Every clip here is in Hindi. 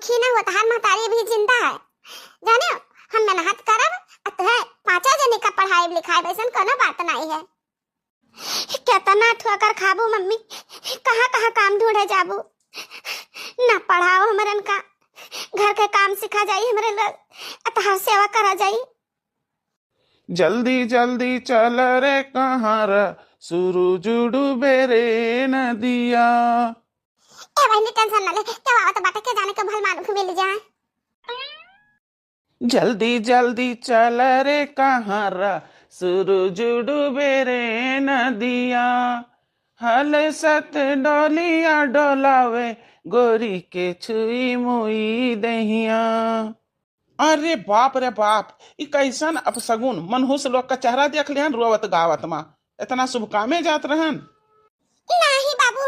दुखी ना हो, तहार महतारी भी जिंदा है जाने। हम मेहनत करब अतः पांचा जने का पढ़ाई लिखाई वैसन कोनो बात नहीं है। कितना ठोकर खाबू मम्मी, कहाँ कहाँ काम ढूंढे जाबू। ना पढ़ाओ हमरन का, घर के काम सिखा जाई हमरे लोग, अतः सेवा करा जाई। जल्दी जल्दी चल रे कहाँ रा, सूरज डूबे रे नदिया। ए भाई टेंशन ना ले, क्या बात बाटे के जाने के भल मालूम मिल जाए। जल्दी जल्दी चल रे कहाँ रा, सूरज डूबे रे नदिया। हल सत डोलिया डोलावे, गोरी के छुई मुई दहिया। अरे बाप रे बाप, ई कैसन अपसगुन मनहूस लोग का चेहरा देख लिहन रोवत गावत माँ। इतना शुभ कामे जात रहन। नहीं बाबू,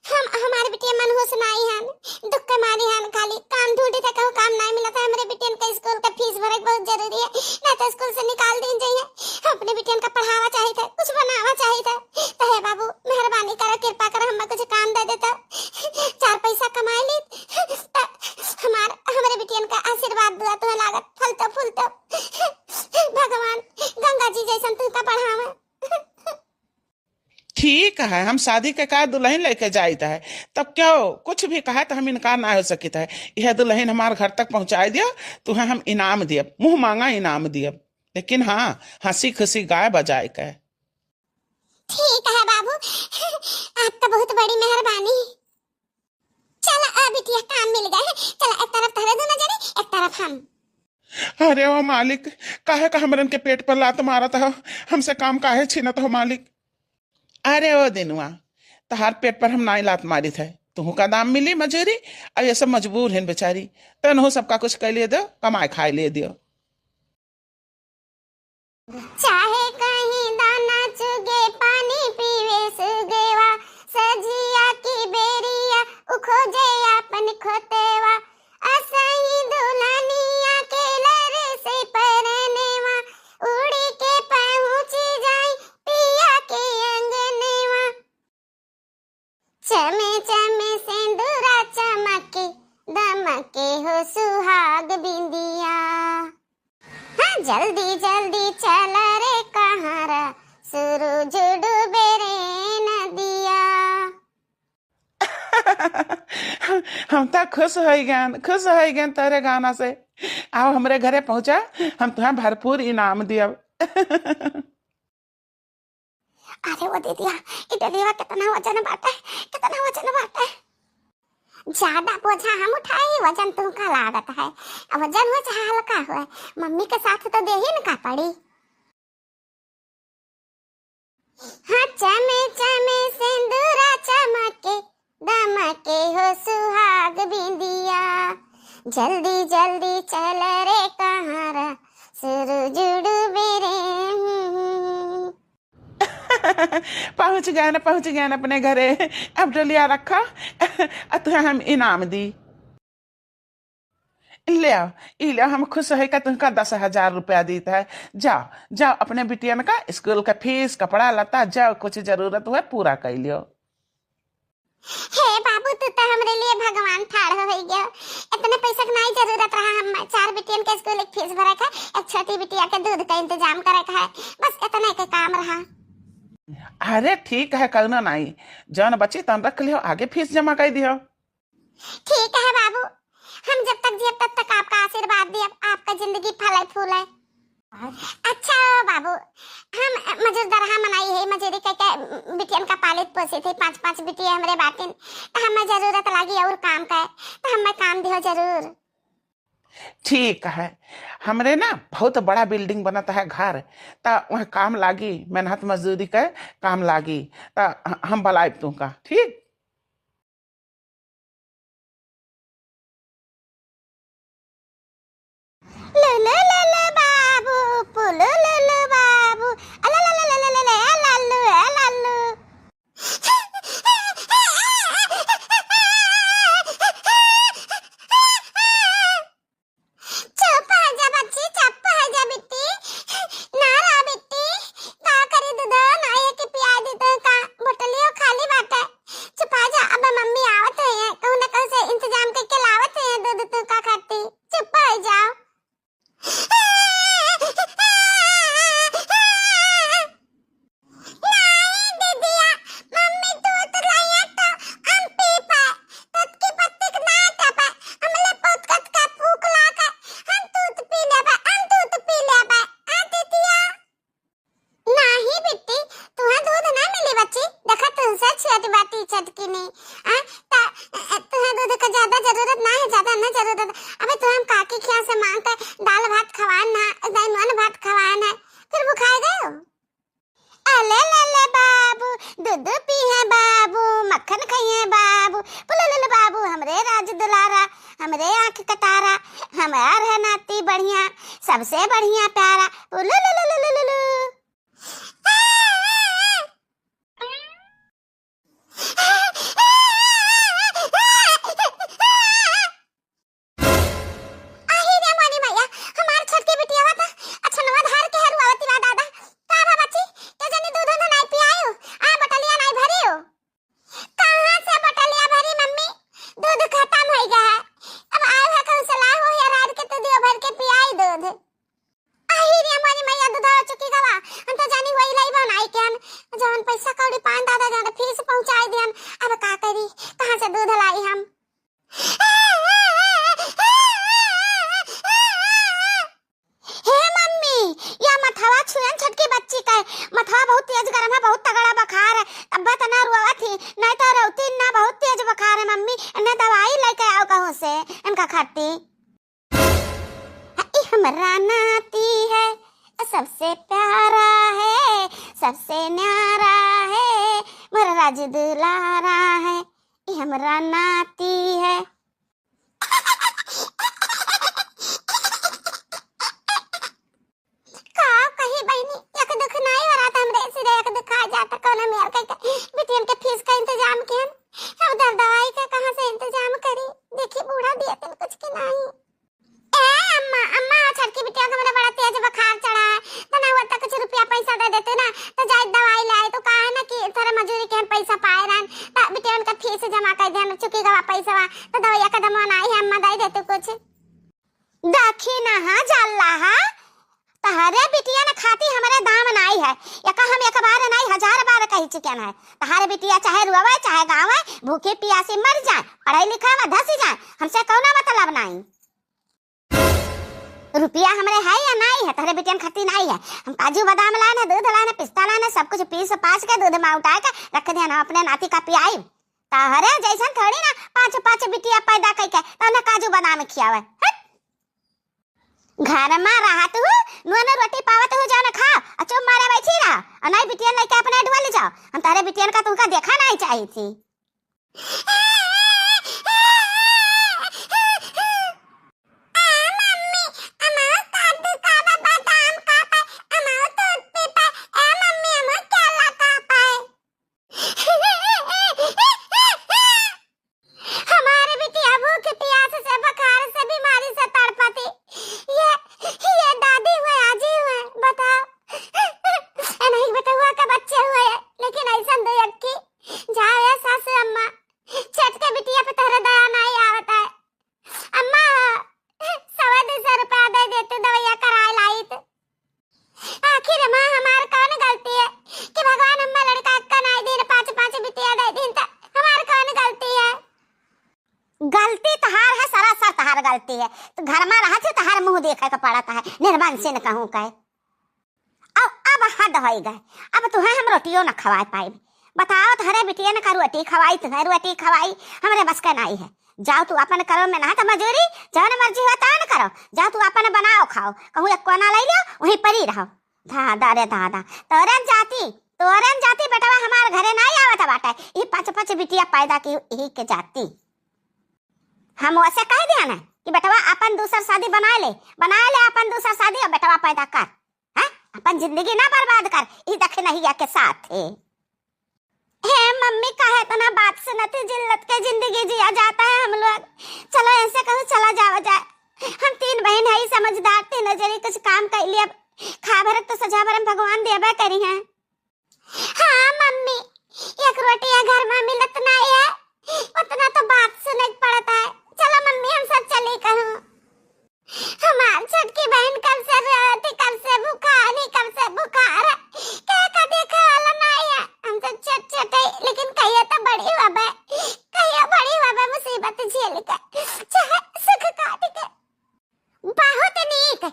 हम हमारे बिटिया मनहूस नहीं हन, दुख के मारी हन, खाली काम ढूंढे थे, कहूं काम नहीं मिला था। हमारे बिटियन का स्कूल का फीस भरे बहुत जरूरी है, ना तो स्कूल से निकाल दी जाइए। अपने बिटियन का पढ़ावा चाहिए था, कुछ बनावा चाहिए था। तो है बाबू मेहरबानी करो, कृपा करो, हमें कुछ काम दे देता, चार पैसा कमा ली। हमारे बिटियन का आशीर्वाद दुआ तुम्हें लागत फलता फूलता। भगवान गंगा जी जैसा तुमका बढ़ावा। ठीक है, हम शादी के का दुल्हन लेके जाता है, तब क्या हो कुछ भी कहा तो हम इनकार ना हो सकता है। यह दुल्हन हमारे घर तक पहुंचा दिया, तुम्हें हम इनाम दिए, मुंह मांगा इनाम दिए, लेकिन हाँ हंसी खुशी गाय बजाए के। ठीक है बाबू, आपका बहुत बड़ी मेहरबानी। चलो अब बिटिया काम मिल गया है, चलो एक तरफ तहरे दोनों जने, एक तरफ हम। अरे ओ मालिक, काहे का हमरन के पेट पर लात मारत हो, हमसे काम काहे छीनत हो मालिक। अरे ओ दिनुआ, तहार पेट पर हम नाई लात मारी थे, तुहू का दाम मिली मजूरी। अब ये सब मजबूर हैं बेचारी, तनहु सबका कुछ कह लिए दो, कमाए खाए लिए दियो। चाहे कहीं दाना चुगे पानी पीवे सुगेवा, सजिया की बेरिया उखोजे अपन खोतेवा, असही दुल्हनिया के लर से परनेवा, उड़ी के पहुंची जाई पिया के अंगनेवा। चमे चमे सिंदूरा चमके, दमके हो सुहाग बिंदिया। हाँ जल्दी जल्दी चल रे कहाँ रा, सूरज डूबे रे नदिया। हम तो खुश हो गए तेरे गाना से। आओ हमरे घरे पहुंचा, हम तुम्हें भरपूर इनाम दिया। अरे वो दीदिया, इडलिया कितना वजन बाटा है, कितना वजन बाटा है। ज्यादा बोझा हम उठाए, वजन तुमका लागत है, वजन हो चाहे हल्का हो, मम्मी के साथ तो दे ही न का पड़ी। हाँ चमे चमे सिंदूरा चमके, दमके हो सुहाग बिंदिया। जल्दी जल्दी चल रे कहाँ रा, सूरज डूबे रे। पहुंच गए न अपने घरे। अब डलिया रखा, तुम्हें हम इनाम दी। ले हम खुश है का तुमका 10,000 रुपया देता है। जाओ जाओ अपने बिटियन का स्कूल का फीस कपड़ा लता जाओ कुछ जरूरत हुआ पूरा कर लियो। हे बाबू तू तो हमरे लिए भगवान ठाड़ हो गया। इतने पैसा की नहीं जरूरत रहा, हम 4 बिटियन के स्कूल एक फीस भरे का, एक छोटी बिटिया के दूध का इंतजाम करे का है, बस इतना के काम रहा। अरे ठीक है, करना नहीं, जौन बची तन रख लियो, आगे फीस जमा कर दियो। ठीक है बाबू, हम जब तक जिए तब तक आपका आशीर्वाद दिए, आपका जिंदगी फले फूले। अच्छा बाबू, हम मजूरदार मनाई है, मजूरी के बिटियन का पालित पोसी थे, 5-5 बिटिया हमरे बातिन, तो हमें जरूरत लगी और काम का है, तो हमें काम दियो जरूर। ठीक है, हमरे ना बहुत बड़ा बिल्डिंग बनता है घर, ता वहाँ काम लागी, मेहनत मजदूरी के काम लागी, ता हम बुलाए तुमका। ठीक लुलुलुलु बाबू, पुलुलुलु बाबू, अलालालालालाला, अलालु, अलालु। चुप है जा बच्ची, चुप है जा बिट्टी, ना रा बिट्टी, का करी दूध ना ये के पिया दी तो का बोतलियो खाली बाटे, दूध अबे तो हम काकी खिया से मांग कर दाल भात खवाना दाल भात खवाना फिर वो खाए गए अले ले ले बाबू दूध पी है बाबू मक्खन खाइए बाबू पुलुलु बाबू हमरे राज दुलारा हमरे आंख कटारा हमार है नाती बढ़िया सबसे बढ़िया प्यारा पुलुलु पैसा कौड़ी पान दादा जाने फीस पहुंचाई दियन अब का करी कहां से दूध लाई हम हे मम्मी या मथवा छुयन छटकी बच्ची का मथवा बहुत तेज गरम है बहुत तगड़ा बुखार है तब तना रुआ थी नहीं तो रोती ना बहुत तेज बुखार है मम्मी ने दवाई लेके आओ कहां से इनका खाती हमरा नाती है सबसे प्यारा है सबसे न्यारा है मेरा राज दुलारा है ये हमरा नाती है का कहीं बहनी एक दुख नहीं हो रहा था हमरे सिरे एक दुख आ जाता कोना मेर के बिटियन के फीस का इंतजाम कियन अब दवाई का कहां से इंतजाम करी देखी बूढ़ा दिया तन कुछ के नहीं अम्मा अम्मा छटकी बिटिया का मेरा बड़ा तेज बुखार चढ़ा है तना वो तक कुछ रुपया पैसा दे देते ना तो जाए दवाई लाए तो कहा ना कि सारा मजदूरी के हम पैसा पाए रहन बिटिया उनका फीस जमा कर देन चुकी गवा पैसा तो दवाई का दम ना ही अम्मा दे देते कुछ देखी ना हां जल्ला हा तहरे बिटिया ने खाती हमारे दाम नाई है या का हम एक बार नहीं 1000 बार कह चुके हैं तहारे बिटिया चाहे रोवे चाहे गावे भूखे प्यासे मर जाए पढ़ाई लिखाई में धसी जाए हमसे कौनो मतलब नहीं रुपया हमरे है या नहीं है तेरे बिटियन खाती नहीं है हम काजू बादाम लाने दूध लाने पिस्ता लाने सब कुछ पीस पास के दूध में उठा के रख देना अपने नाती का पियाई ताहरे जैसन थोड़ी ना पांच पांच बिटिया पैदा करके तो काजू बादाम खियावे घर में रहत हूँ नून रोटी पावत हूँ जाने खा अचो मारे बैठी रहा और नहीं बिटियन लेके अपने ढोल जाओ हम तारे बिटियन का तुमका देखा नहीं चाहिए थी गलती तहार है सरासर तहार गलती है तो घर में रहा थे तहार मुंह देखे का पड़ता है निर्बान से न कहूं कहे अब हद हो गए अब तुम्हें हम रोटियों न खवा पाए बताओ तुम्हारे बिटिया ने का रोटी खवाई तुम्हें रोटी खवाई हमरे बस का नहीं है जाओ तू अपन करो में ना तो मजूरी जौन मर्जी हो तान करो जाओ तू अपन बनाओ खाओ कहूं एक कोना ले लियो वहीं परी रहो दादा रे दादा तोरन जाती बेटवा हमार घरे नहीं आवत बाटे ये पांच पांच बिटिया पैदा की ही के जाती हम वैसे कह दिया ना कि बेटवा अपन दूसरा शादी बना ले अपन दूसरा शादी और बेटवा पैदा कर हैं अपन जिंदगी ना बर्बाद कर ये देखे नहीं के साथ हे मम्मी कहे तो ना बात सुनती जिल्लत के जिंदगी जिया जाता है हम लोग चलो ऐसे कहूँ चला जाए हम 3 बहन है समझदार 3 नजरी कुछ काम कर लिया खा भरत तो सजा भरम भगवान देबा करी है हाँ मम्मी एक रोटी घर में मिलत नहीं है उतना तो बात सुनना पड़ता है चलो मम्मी हम सब चले कहूँ हमार छोटकी बहन कब से रहती कब से बुखार क्या का देखा वाला नहीं है हम तो छोटे लेकिन कहिए तो बड़ी बाबा मुसीबत झेल के चाहे सुख काट के बहुत नीक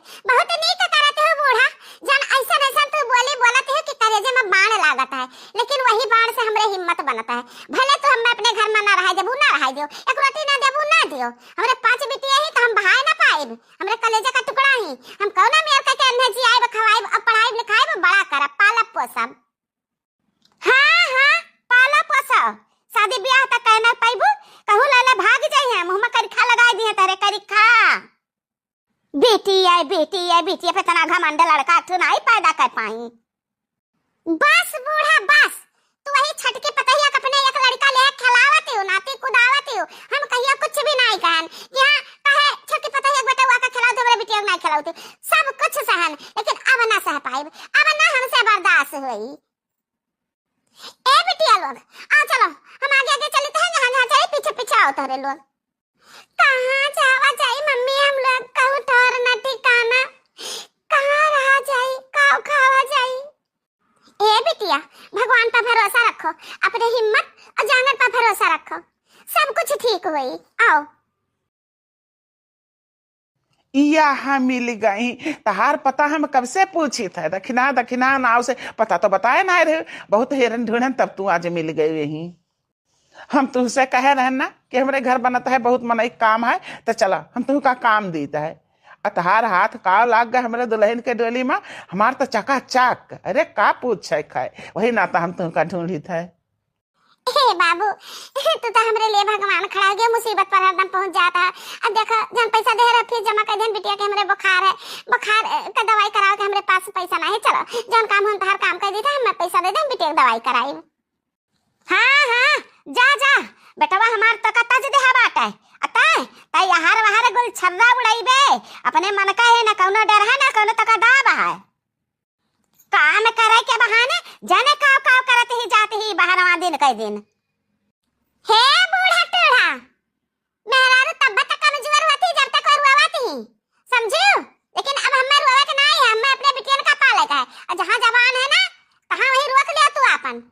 करते हो बूढ़ा जन ऐसा तू बोलते हो कि कलेजे में बाण लागत है लेकिन वही बाण से हमरे हिम्मत बनता है भले तो हम अपने घर में ना रह देबू ना रह दियो एक रोटी ना देबू ना दियो हमरे 5 बिटिया ही आइब, हमरे कलेजा का टुकड़ा ही। हम कौना मेर का अन्ना जी आइब, खवाइब, अब पढ़ाइब लिखाइब, बड़ा करब, पालब पोसब। हाँ हाँ पाला पोसा, शादी ब्याह तक कहना पाइबू, कहूँ लाला भाग जाई है, मुंह में करिखा लगा दिए तारे करिखा। बेटी है पे तना घमंड लड़का तू नहीं पैदा कर पाई। बस बूढ़ा बस, तू वही छटके पतैया अपने एक लड़का ले खिलावत हो, नाती कुदावत हो। हम कहिया कुछ भी नहीं कहन कि हां कहे छटके पतैया बेटा का खिलाओ तो मेरे बिटिया नहीं खिलाओ, सब कुछ सहन, लेकिन अब ना सह पाइब, अब ना हमसे बर्दाश्त होई। ए बिटिया लोग आ चलो, हम आगे आगे चलते हैं, जहां जहां जाए पीछे पीछे आओ तोरे लोग। कहां जावा जाई मम्मी, हम लोग कहू ठहर न ठिकाना, कहां रहा जाई, काव खावा जाई। ए बिटिया भगवान पर भरोसा रखो, अपने हिम्मत और जानवर पर भरोसा रखो, सब कुछ ठीक होई। आओ यहाँ मिल गई, तहार पता हम कब से पूछी था, दक्षिणा दक्षिणा नाव से पता तो बताए ना रे, बहुत हेरन ढूंढन तब तू आज मिल गई। यही हम तुझसे कहे रहे ना कि हमारे घर बनता है, बहुत मनई काम है, तो चला हम तुह का काम देता है। अतहार हाथ का लाग गए हमारे दुल्हन के डोली में, हमार तो चका चक। अरे का पूछे खाए, वही नाता हम तुह का ढूंढी था। हे बाबू तू तो हमरे लिए भगवान खड़ा हो गया, मुसीबत पर हरदम पहुंच जाता है। अब देखो जन पैसा दे रहा फिर जमा कर देन, बिटिया के हमरे बुखार है, बुखार का दवाई कराओ के हमरे पास पैसा नहीं है, चलो जन काम हम हर काम कर देता, हम पैसा दे दें, बिटिया की दवाई कराई। हाँ हाँ जा जा बेटवा, हमार तो कत्ता जे देहा बाटे अता तई आहार वहार गुल छर्रा उड़ाईबे, अपने मन का है ना कौनो डर है ना कौनो तका दाब है। काम करे के बहाने जाने काव काव करते ही जाते ही बहारवा दिन कई दिन। हे बूढ़ा टूढ़ा, मेहरारू तब तक कमजोर होती जब तक रुआवती ही, समझू? लेकिन अब हमें रुआवे के नहीं है, हमें अपने बिटिया का पाले का है, और जहां जवान है ना तहां वही रोक ले तू अपन,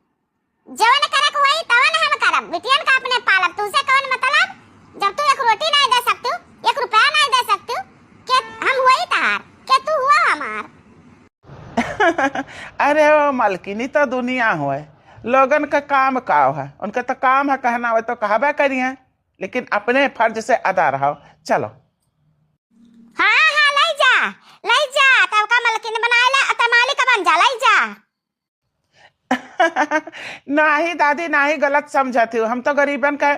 जवन करे को वही तवन हम करब, बिटिया का अपने पालब। तुझसे कौन मतलब, जब तू एक रोटी नहीं दे सकतू, एक रुपया नहीं दे सकतू, के हम वही तहार, के तू हुआ हमार। अरे ओ मालकिनी तो दुनिया हो है, लोगन का काम काव है, उनका तो काम है कहना हो तो कहबा करिए, लेकिन अपने फर्ज से अदा रहो। चलो हाँ हाँ लाई जा तब का मालकिन बनाएला अत मालिक बन जा, लाई जा। नहीं दादी नहीं, गलत समझती हो, हम तो गरीबन का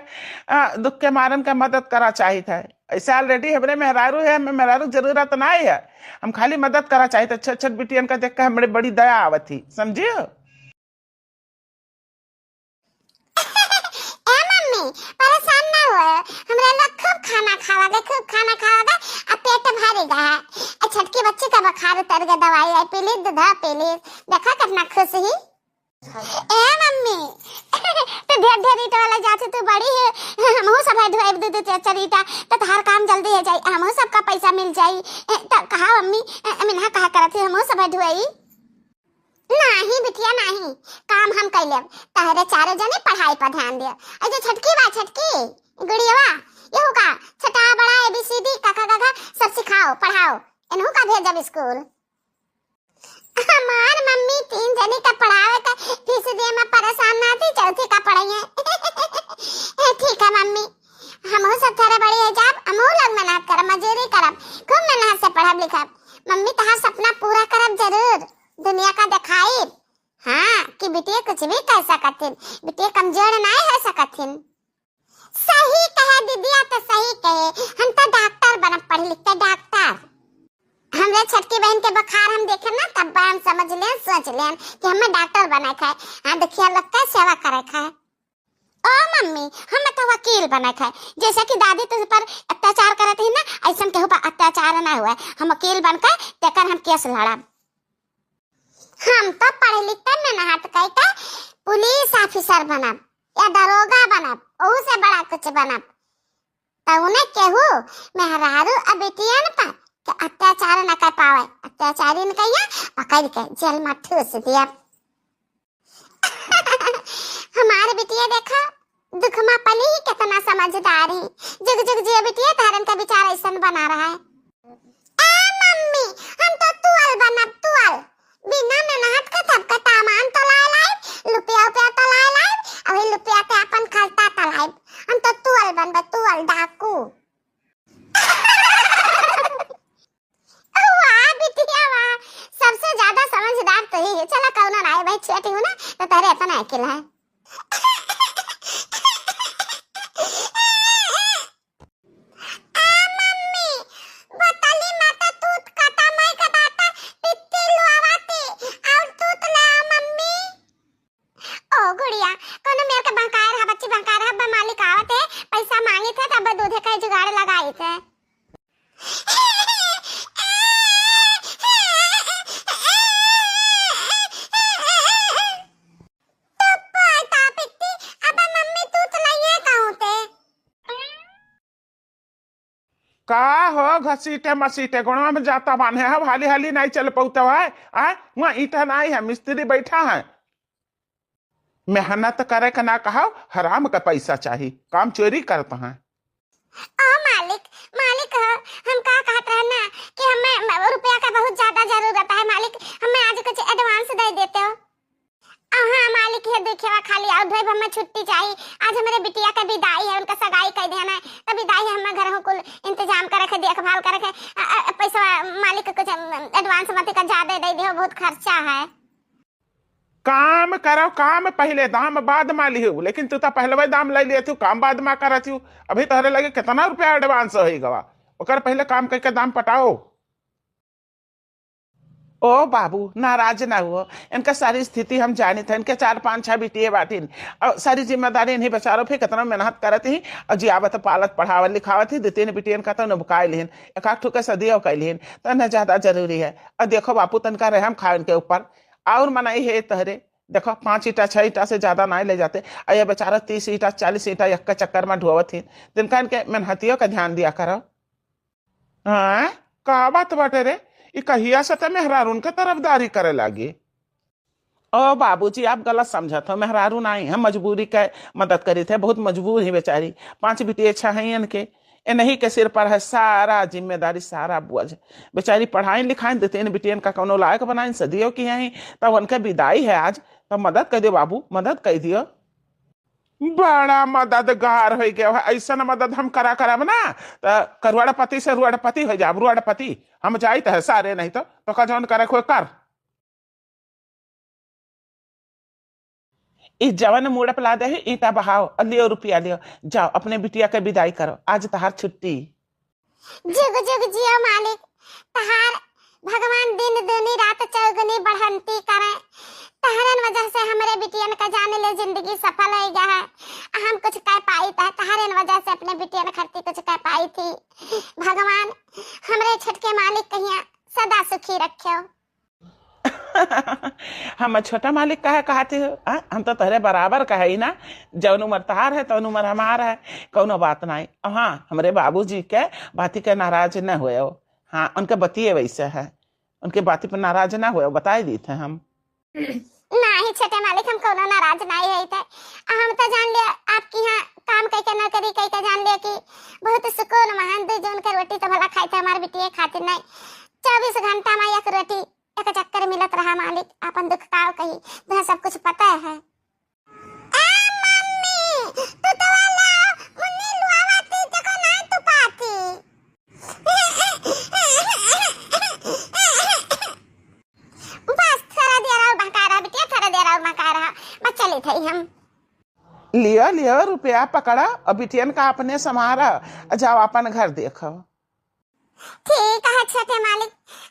दुख के मारन का मदद करा चाहिए था। ऐसे ऑलरेडी हमरे मेहरारू है, हमें मेहरारू जरूरत नहीं है, हम खाली मदद करा चाहिए था। छठ छठ बिटियन का देख कर हमारे बड़ी दया आवत थी, समझियो। ए मम्मी परेशान ना हो, हमरे लोग खूब खाना खावागे, खूब खाना खावागे, अब पेट भरेगा है। छटकी बच्ची का बुखार उतर गया, दवाई आई पी ली, दूध पी ली, देखा कितना खुश ही। ए मम्मी तो ढेर ढेर ईटा वाला जाते तू बड़ी है, हमहु सब ढुआई दूध चरीटा तो हर काम जल्दी हो जाई, हमहु सबका पैसा मिल जाई। तो कहा मम्मी मिनहा कहा करत है हमहु सब ढुआई। नहीं बिटिया नहीं, काम हम कर लेब, तहरे चारों जने पढ़ाई पर ध्यान दे। अजे छटकी बा छटकी गुड़ियावा, यहू का छटा बड़ा एबीसीडी काका काका सब सिखाओ पढ़ाओ, इनहु का भेजब स्कूल। हमार मम्मी 3 जने का पढ़ावे का फीस दे में परेशान ना थी, चौथी का पढ़ाइए। ठीक है मम्मी, हमहु सब थारे बड़ी है, जब हमहु लोग मेहनत करब, मजदूरी करब, खूब मेहनत से पढ़ब लिखब। मम्मी तहार सपना पूरा करब जरूर, दुनिया का दिखाई। हाँ कि बिटिया कुछ भी कर सकथिन, बिटिया कमजोर नहीं है सकथिन। सही कहे दीदिया, तो सही कहे, हम तो डॉक्टर बनब, पढ़ लिख के डॉक्टर। हमरे छटकी बहन के बुखार हम देखे ना तब हम समझ लें, सोच लें कि हमें डॉक्टर बना खाए। हाँ देखिए लगता है सेवा करे खाए। ओ मम्मी हमें तो वकील बना खाए, जैसे कि दादी तुझ पर अत्याचार करती है ना, ऐसा केहू पर अत्याचार ना हुआ, हम वकील बनकर तेकर हम केस लड़ब। हम तो पढ़ लिख कर मेहनत करके पुलिस ऑफिसर बनब या दरोगा बनब, ओहू से बड़ा कुछ बनब, तो उन्हें केहू मेहरारू अब बेटियन पर अत्याचार न कर पावे, अत्याचारी न कहिया पकड़ के जेल में ठूस दिया। हमारे बिटिया देखा दुख में पली ही कितना समझदार है, जुग जुग जियो बिटिया, तारन का विचार ऐसा बना रहा है। ए मम्मी हम तो तुअल बनब, तुअल बिना मेहनत का सबका सामान तो लाई लुपिया तो लाई अभी लुपिया के अपन खर्चा तलाइब, हम तो तुअल बनब, तुअल डाकू। साइकिल है। मम्मी बताली माता तूत काटा मैं कटाता पित्ती लुआवाती और तूत ले आ मम्मी। ओ गुड़िया कोनो मेरे के बंकार है, बच्ची बंकार है, मालिक आवत है पैसा मांगे थे तब दूधे का जुगाड़ लगाई थे। का हो घसीटे मसीटे गुणवा में जाता बांधे है, हाली हाली नहीं चल पौता है। वहाँ ईटा नहीं है, मिस्त्री बैठा है। मेहनत करे का ना कहा, हराम का पैसा चाहिए, काम चोरी करता है। ओ मालिक मालिक हम का कहते हैं ना कि हमें रुपया का बहुत ज्यादा जरूरत है मालिक, हमें आज कुछ एडवांस दे देते हो। हाँ मालिक है देखिए खाली और भाई हमें छुट्टी चाहिए, आज हमारे बिटिया का विदाई है, उनका सगाई कर देना है, तो विदाई है हमें घर को इंतजाम कर रखे, देखभाल कर रखे, पैसा मालिक कुछ एडवांस मत का ज्यादा दे दियो, बहुत खर्चा है। काम करो, काम पहले दाम बाद में लियो, लेकिन तू तो पहले दाम ले लिए तू, काम बाद में कर तू। अभी तोहरे लगे कितना रुपया एडवांस हो गवा, ओकर पहले काम करके दाम पटाओ। ओ बाबू नाराज ना हुआ, इनका सारी स्थिति हम जाने थे, इनके 4-5-6 बिटिया बाटिन और सारी जिम्मेदारी इन्हीं बेचारों पे कितना मेहनत करत ही और जियावत पालत पढ़ावत लिखावत ही, 2-3 बिटियन का तो नबकाय लिहन, एक आठ ठुके सदियों कैलिहन, तो न ज्यादा जरूरी है। और देखो बापू तनका रहम खा इनके ऊपर, और मनाई है तहरे देखो 5 ईटा 6 ईटा से ज्यादा नहीं ले जाते, और ये बेचारा 30 ईटा 40 ईटा एक का चक्कर में ढोवत ही, जिनका इनके मेहनतियों का ध्यान दिया करो। हाँ का बात बाटे रे, कहिया से मेहरारून के तरफदारी करे लगी। ओ बाबूजी आप गलत समझा था, मेहरारू नहीं हम मजबूरी के मदद करी थे, बहुत मजबूर ही बेचारी, 5 बिटिया 6 हैं इनके, इन्हीं के सिर पर है सारा जिम्मेदारी, सारा बोझ। बेचारी पढ़ाई लिखाई 2-3 बिटियन का कोनो लायक बनाई, सदियों की हैं, तब उनके विदाई है आज, तब मदद कर दियो बाबू, मदद कर दियो। बड़ा मददगार हो गया है, ऐसा मदद हम करा करब ना तो करुआड़पति से रुआड़पति हो जाब, रुआड़पति हम जाइत है सारे, नहीं तो का जौन करे कोई कर। इस जवन मुड़ पला दे ईटा बहाओ और लियो रुपया लियो, जाओ अपने बिटिया के विदाई करो, आज तहार छुट्टी। जुग जुग जियो मालिक, तहार भगवान दिन दूनी रात चौगुनी बढ़ंती करे, तहरन वजह से हमारे बिटियन का जाने ले जिंदगी सफल हो गया है, हम कुछ कह पाई था, तहरन वजह से अपने बिटियन खर्ची कुछ कह पाई थी। भगवान हमारे छटके मालिक कहिया सदा सुखी रखियो। हम छोटा मालिक कहे कहते हो, हम तो तहरे बराबर कहे ही ना, जौन उम्र तहार है तो उम्र हमारा है, कोनो बात नहीं। हाँ हमारे बाबूजी के बाती के नाराज न हुए हो, हाँ उनके बतिए वैसे है, उनके बाती पर नाराज ना हुए, बताई दी थे हम। नहीं छोटे मालिक हम कोनो नाराज नहीं है थे, हम तो जान लिया आपकी यहाँ काम कई के ना करी, कई का जान लिया कि बहुत सुकून महान दे जो उनके रोटी तो भला खाई थे, हमारे बिटिया खातिर नहीं, 24 घंटा में एक रोटी एक चक्कर मिलत रहा मालिक, अपन दुख का कही तुम्हें सब कुछ पता है। मम्मी तू तो वाला मुन्नी लुआवाती देखो ना तू पाती। बस थोड़ा देर और बहका रहा बिटिया, थोड़ा देर और बहका रहा, बस चली थी हम। लियो लियो रुपया पकड़ा और बिटियन का अपने समारा, जाओ अपन घर देखो। ठीक है छोटे मालिक,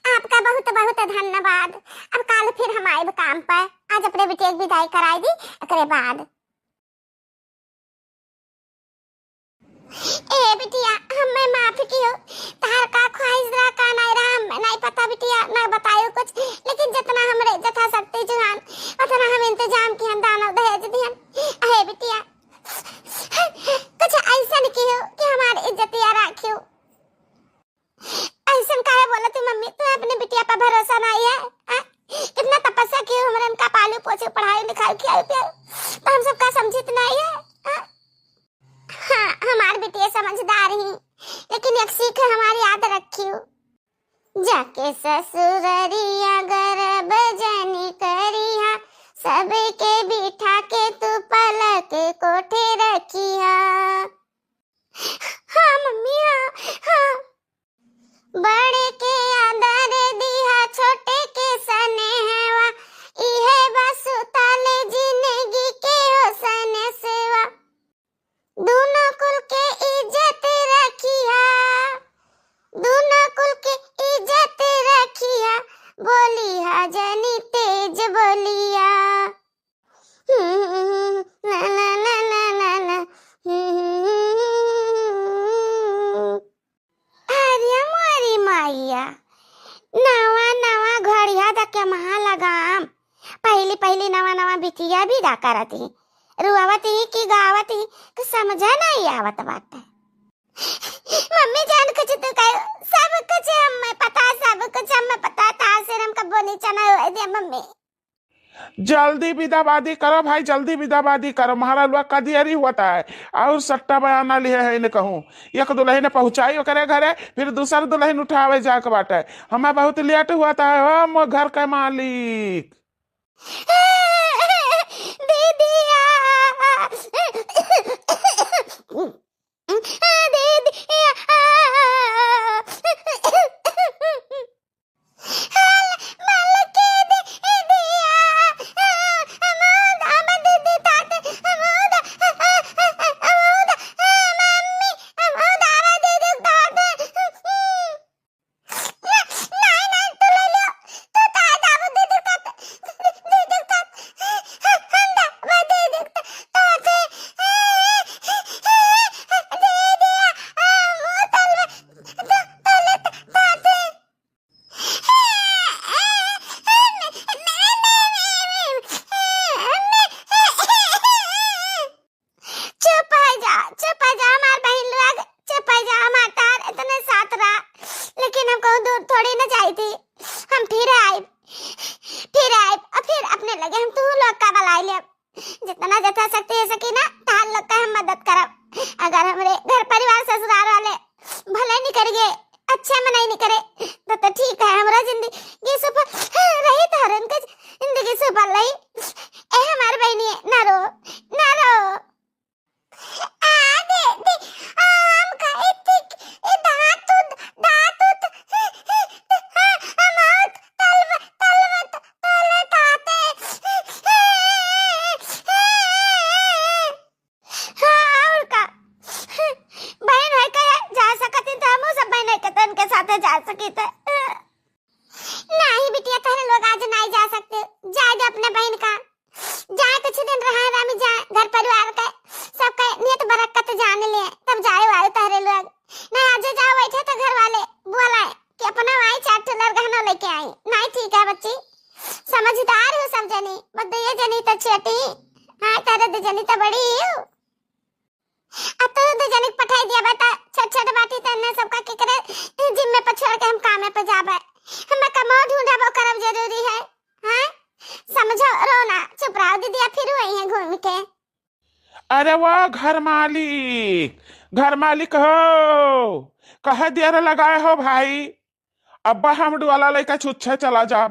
आपका बहुत बहुत धन्यवाद। अब कल फिर हम आए काम पर, आज अपने बिटिया की विदाई कराई दी, एकरे बाद। ए बिटिया हमें माफ कियो, तार का ख्वाहिश रहा का नहीं रहा हमें नहीं पता बिटिया, ना बतायो कुछ, लेकिन जितना हमरे जथा शक्ति जुहान उतना हम इंतजाम की हम दानव दहेज दिहन। ए बिटिया कुछ ऐसा नहीं कियो कि हमारी इज्जतिया राखियो। ऐसा काहे बोला तू मम्मी, तू अपने बिटिया पर भरोसा नहीं है? कितना तपस्या की हमरे इनका पालू पोछे पढ़ाई लिखाई किया तो हम सब का समझित नहीं है। हाँ हमारी बिटिया समझदार ही, लेकिन एक सीख हमारी याद रखियो, जाके ससुररिया गर्भ जनी करिया, सबके बिठा के तू पलक कोठे रखिया। हाँ मम्मी हाँ, बड़े के आदर दिया छोटे के स्नेहवा, इहे बस ताले जिंदगी बोली हा जनी तेज बोलिया। ना ना ना ना ना ना। अरे मोरी मैया, नवा नवा घड़िया दके महा लगाम। पहली पहली नवा नवा बिटिया भी दा करती रुआवती की गावती कुछ समझा नहीं आवत बाटे। मम्मी जान कुछ तो कह, सब कुछ हमें पता, सब कुछ हमें पता था। सिर हम कब नहीं चना हुआ दिया मम्मी। जल्दी विदाबादी करो भाई, जल्दी विदाबादी करो, हमारा लोग का देरी होता है। और सट्टा बयाना लिए है इन्हें कहूँ, एक दुल्हन ने पहुंचाई करे घरे, फिर दूसरा दुल्हन उठावे जाके बाटे। हमें बहुत लेट हुआ था। हम घर के मालिक दीदिया थोड़ी ना जाई थी। हम फिर आए और फिर अपने लगे हम तू लोग का बुलाई ले। जितना जथा सकती है सकी ना तार लोग का हम मदद करब। अगर हमारे घर परिवार ससुराल वाले भले नहीं करेंगे, अच्छे में नहीं करे तो ठीक है। हमारा जिंदगी सुपर रही तो हरन का जिंदगी सुपर रही। ए हमारे बहनी ना रो ना रो। आ दे दे आम का इतिक ए दांत दांत अमाउत तलवत तले ताते। हाँ और का बहन है का जा सकती तो हम सब बहन के तन के साथ जा सकी थे। नहीं बिटिया तारे लोग आज नहीं जा सकते। जाए दे अपने बहन का, जाए कुछ दिन रहा रामी, जाए घर परिवार का सबका नियत बरकत जान ले तब जाए वाले तारे लोग। नहीं आज जाओ बैठे तो घर वाले बोला कि अपना आई चार ठेलर गहना लेके आई। नहीं ठीक है बच्ची, समझदार हो सब जनी, बद ये जनी तो छोटी हां तारे दे जनी तो बड़ी हो। अब तो दे जनी पठाई दिया बेटा छोट छोट बाटी तन्ने सबका के करे जिम्मे पर छोड़ के हम काम पे जाबे। हमें कमाओ ढूंढाबो करब जरूरी है। हां समझो, रोना चुप रहो दीदी, फिर वही है घूम के। अरे वाह घर मालिक हो, कहे देर लगाए हो भाई। अब्बा हम डुअला लेकर छुच्छे चला जा।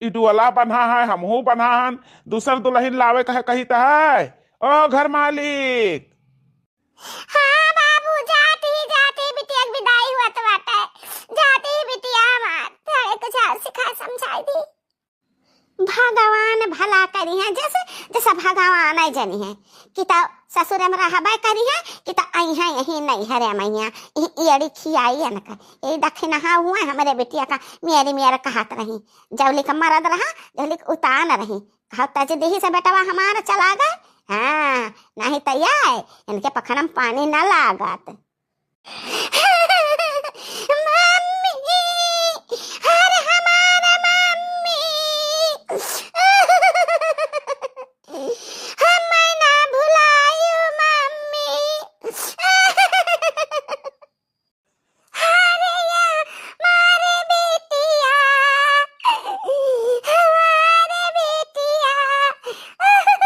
ई डुअला बना है, हमहू बना हन, दूसर दुल्हन लावे कहे कही तो है। ओ घर मालिक। हाँ बाबू जाती बिटिया की विदाई हुआ तो बाटा है। जाती बिटिया हमार थोड़े कुछ और सिखा समझाई दी। भगवान भला करी है, जैसे जैसा भगवान आई जनी है कि तो ससुर में रहबे करी है कि तो आई है यही नहीं हरे मैया एड़ी खियाई है ना ये दखी नहा हुआ हमारे बेटिया का मेरे कहत रही जवली का मरद रहा जवली उतान रही कहता जे देही से बेटवा हमारा चला गए। हाँ नहीं तैयार इनके पखड़ में पानी न लागत। मम्मी हर हमारा मम्मी हमें ना भुलायो मम्मी। अरे या मारे बेटिया हमारे बेटिया मम्मी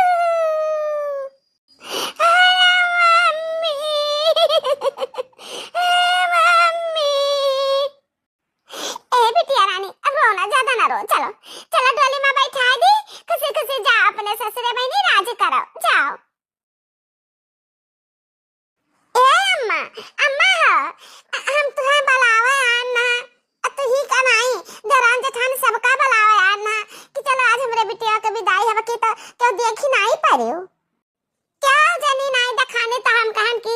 मम्मी। ए बिटिया रानी अब रोना ज्यादा ना रो, चलो चलो डोली में बैठा दी, खुशी खुशी जाओ अपने ससुरे बहनी राज करो जाओ। ए अम्मा अम्मा हो हम तुम्हें बुलावे आना तो ही का नहीं दरान जेठान सबका बुलावे आना कि चलो आज हमरे बिटिया के विदाई है कि तो क्यों देखी नहीं पारे हो क्या जनी नहीं दिखाने तो हम कहन कि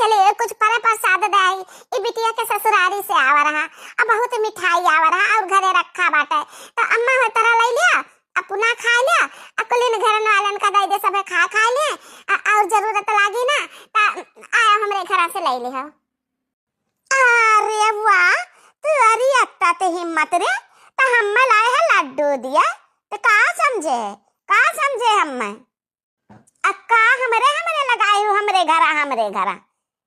चले कुछ पर प्रसाद दाई ये बिटिया के ससुरारी से आवा रहा, अब बहुत मिठाई आवा रहा और घरे रखा बाटे, तो अम्मा हो तरह ले लिया, अपना खा लिया, अकुलिन घरन वालन का दे दे, सबे खा खा ले, और जरूरत लागी ना ता आया हमरे घर से ले लिया। अरे वाह, तू अरे अत्ता ते हिम्मत रे, तो हम लाए है लड्डू दिया, तो का समझे हम अक्का हमरे लगाए हो हमरे घरा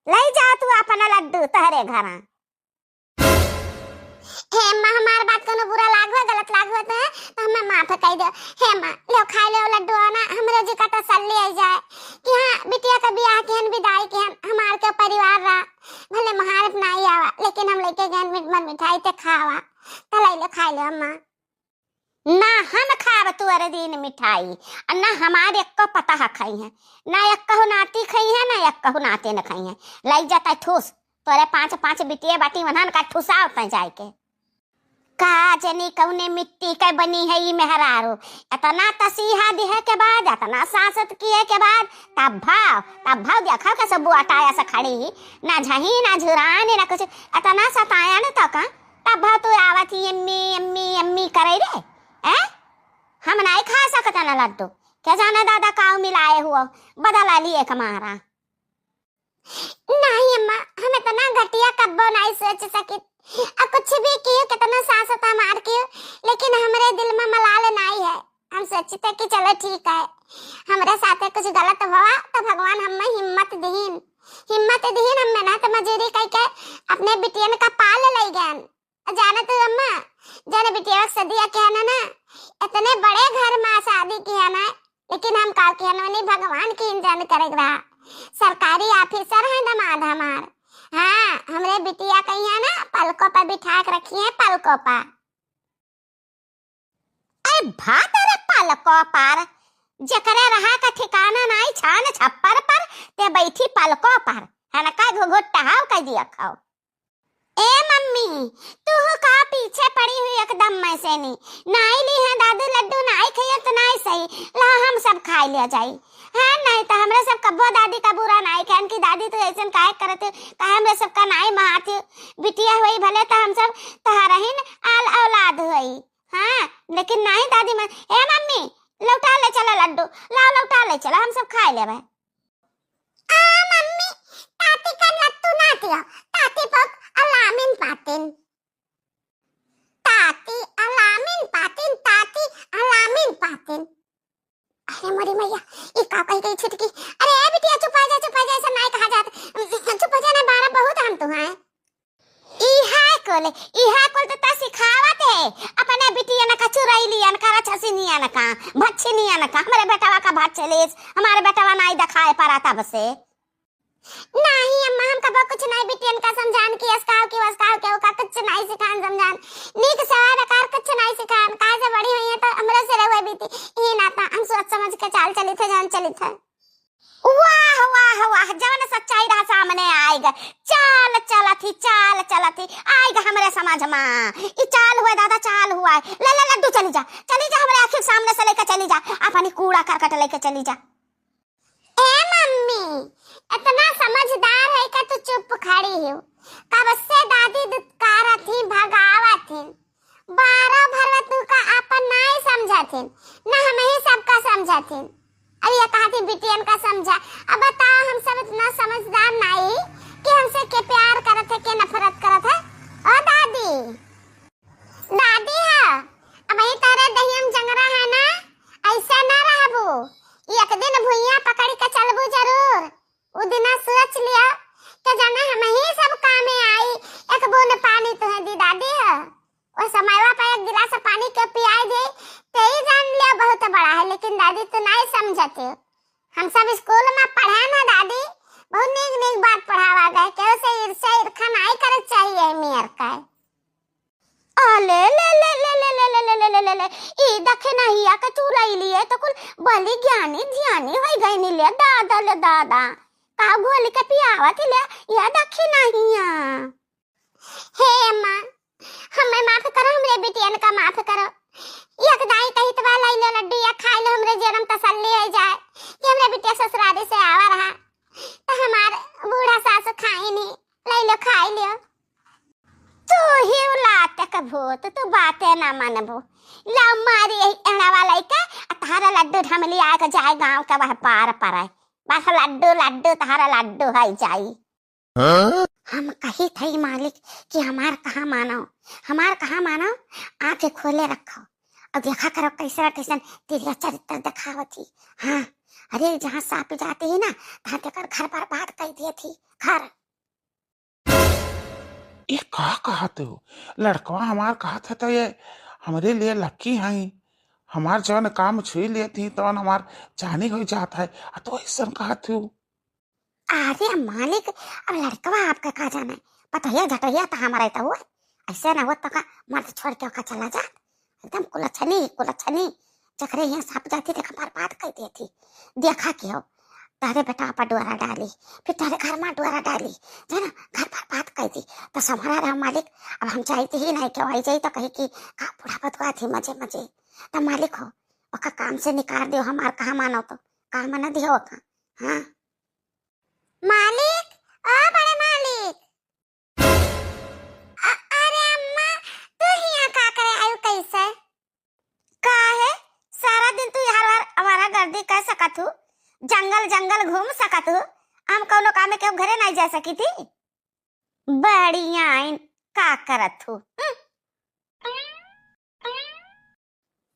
ले जा तू अपना लड्डू तहरे घरा। हे माँ हमार बात कोनो बुरा लागवा गलत लागवा तो हमें माफ कर दो। हे माँ लो खा लो लड्डू ना, हमरे जी का तसल्ली आ जाए कि हाँ बिटिया का ब्याह केहन विदाई केहन हमार के परिवार रहा, भले महारत नहीं आवा लेकिन हम लेके गए मीठ मिठाई ते खावा, तो ले लो खा लो अम्मा। ना हम खाव तू अरे दिन मिठाई, और ना हमारे को पता है खाई है, ना एक कहू नाती खाई है ना एक कहू नाते न खाई है, लई जाता ठूस तोरे 5 बिटिया बाटी वनन का ठुसा उतना जाए के का जनी कौने मिट्टी के बनी है ई मेहरारू, इतना तसीहा दिहे के बाद इतना सांसत किए के बाद तब भाव देखा के सब अटाया से खड़ी, ना झही ना झुराने ना कुछ, इतना सताया न तो का तब भाव तू आवती अम्मी अम्मी अम्मी करे रे हम नहीं खा सकता ना लड्डू, क्या जाना दादा काऊ मिलाए हुआ बदला लिए कमारा। नहीं अम्मा हमें तो ना घटिया कब्बो नहीं सोच सकी, अब कुछ भी किए कितना सांसता मार के, लेकिन हमारे दिल में मलाल नहीं है, हम सोचते कि चलो ठीक है हमारे साथ कुछ गलत हुआ तो भगवान हमें हिम्मत दीन हम मेहनत मजूरी करके अपने बिटियन का पाल ले गए। जाने तो अम्मा जाने बिटिया सदिया कहना ना इतने बड़े घर में शादी किया ना, लेकिन हम का कहना नहीं भगवान की इंजन करेगा, सरकारी ऑफिसर है दमाद हमार। हाँ हमरे बिटिया कहिया ना पलकों पर बिठा के रखी है पलकों पर। अरे भात रे पलकों पर जकरे रहा का ठिकाना नहीं छान छप्पर पर ते बैठी पलकों पर है ना, का घुघुट्टा हाव कर दिया खाओ। ए मम्मी तू का पीछे पड़ी हुई एकदम मैं से नहीं ली है दादू लड्डू नहीं खाइए तो नहीं सही ला हम सब खा लिया जाई है, नहीं तो हमरे सब कब्बो दादी का बुरा नहीं कहन की दादी तो ऐसे काहे करते काहे हमरे सब का नहीं महाती बिटिया हुई भले तो हम सब तहरहिन आल औलाद हुई। हाँ लेकिन नहीं दादी मैं ए मम्मी लौटा ले चला लड्डू लाओ लौटा ले चला हम सब खा लेबे। आ मम्मी ताती का लट्टू ना दिया ताती पक अलामिन पातिन ताती अलामिन पातिन ताती अलामिन पातिन। अरे मोरी मैया ये का कही गई छुटकी, अरे ए बिटिया चुप आ जा ऐसा नहीं कहा जाता, चुप हो जाना बारा बहुत हम तो हैं ई है कोल तो सिखावत है अपने बिटिया न का चुराई लिया न का छसी निया न का भच्छी निया न का हमारे बेटावा का भच्छलेस हमारे बेटावा नहीं दिखाए परा तब से नहीं अम्मा हम कब कुछ नहीं बिटियन का समझान की अस्काव की वस्काव के का कुछ नहीं सिखान समझान नीक सवाल आकार कुछ नहीं सिखान का से बड़ी हुई है तो हमरे से रहे बीती ये नाता हम सोच समझ के चाल चली थे जान चली थे। वाह वाह वाह जवन सच्चाई रहा सामने आएगा, चाल चला थी आएगा हमारे समझ में ई चाल हुआ दादा चाल हुआ है, ले लड्डू चली जा हमारे आंखों सामने से लेकर चली जा अपनी कूड़ा करकट लेकर चली जा। ए मम्मी इतना समझदार है कि तू चुप खड़ी हो, कब से दादी दुत्कारा थी भगावा थी 12 भर तू का अपन नहीं समझा थी ना हम ही सबका समझा थी, अब ये कहा थी बिटियन का समझा। अब बताओ हम सब इतना समझदार नहीं कि हमसे के प्यार करत है के नफरत करत है। ओ दादी है अब ही तारे दहियम जंगरा है ना ऐसा ना रहबू, एक दिन भुइया पकड़ के चलबू जरूर, वो दिन सोच लिया कि जाना हम ही सब कामे आई, एक बूंद पानी तो है दी दादी है वो समयवा पे एक गिलास पानी के पियाई दे ते ही जान लिया बहुत बड़ा है, लेकिन दादी तो नहीं समझते। हम सब स्कूल में पढ़ा ना दादी बहुत नीक बात पढ़ावा गए क्यों से ईर्ष्या ईर्खा नहीं करे चाहिए मेयर का। ले ले ले ले ले ले ले ले ले ले ले ई देखे नहीं आके चुराई लिए तो कुल बली ज्ञानी ध्यानी होई गई नी ले दादा ले दादा का गोली के पियावा थी ले ये देखे नहीं आ। हे अम्मा हमें माफ करो हमरे बिटियन का माफ करो, एक दाई कही तो ला ले लड्डू या खा लो हमरे जन्म तसल्ली हो जाए कि हमरे बिटिया ससुराली से आवा रहा तो हमार बूढ़ा सास खाई नहीं ले लो खाई लियो। तू प्रभु तो बातें ना मानबो। ला मारी एड़ा वाला का तारा लड्डू ढमली आ के जाए गांव का वह पार पराए बस लड्डू लड्डू तारा लड्डू है जाई। हम कही थई मालिक कि हमार कहाँ मानो आंखें खोले रखो और देखा करो कैसे कैसे तेरा चरित्र दिखावती। हाँ अरे जहाँ सांप जाती है ना तहाँ देखकर घर पर बात कही दी थी घर। ये कहा थे हो लड़कवा हमार कहा था तो ये हमारे लिए लक्की है। हमार जवन काम छुई लिए थी तो हमार जानी हो जाता है तो ऐसा कहा थे। अरे मालिक अब लड़कवा आपका कहा जाना है पतोहिया झटोहिया तो हमारा तो हुआ ऐसे ना हो तो का मर्द छोड़ के का चला जा एकदम कुलच्छनी चकरे यहाँ सांप जाती थी हमार बात कही दी थी। देखा क्यों तारे बेटा पर डोरा डाली फिर तारे घर में डोरा डाली जो ना घर पर बात कही थी तो संभरा रहा मालिक। अब हम चाहते ही नहीं क्यों आई जाई तो कही कि का बुढ़ा बतवा थी मजे तो मालिक हो ओका काम से निकाल दियो हमार कहा मानो तो काम मना दियो का। हाँ मालिक ओ बड़े मालिक अरे अम्मा तू यहाँ का करे आयु कैसे का है सारा दिन तू यहाँ हमारा गर्दी कर सकत हूँ जंगल घूम सकत हूँ हम कौनो काम में क्यों घरे नहीं जा सकी थी बढ़िया का करत हूँ।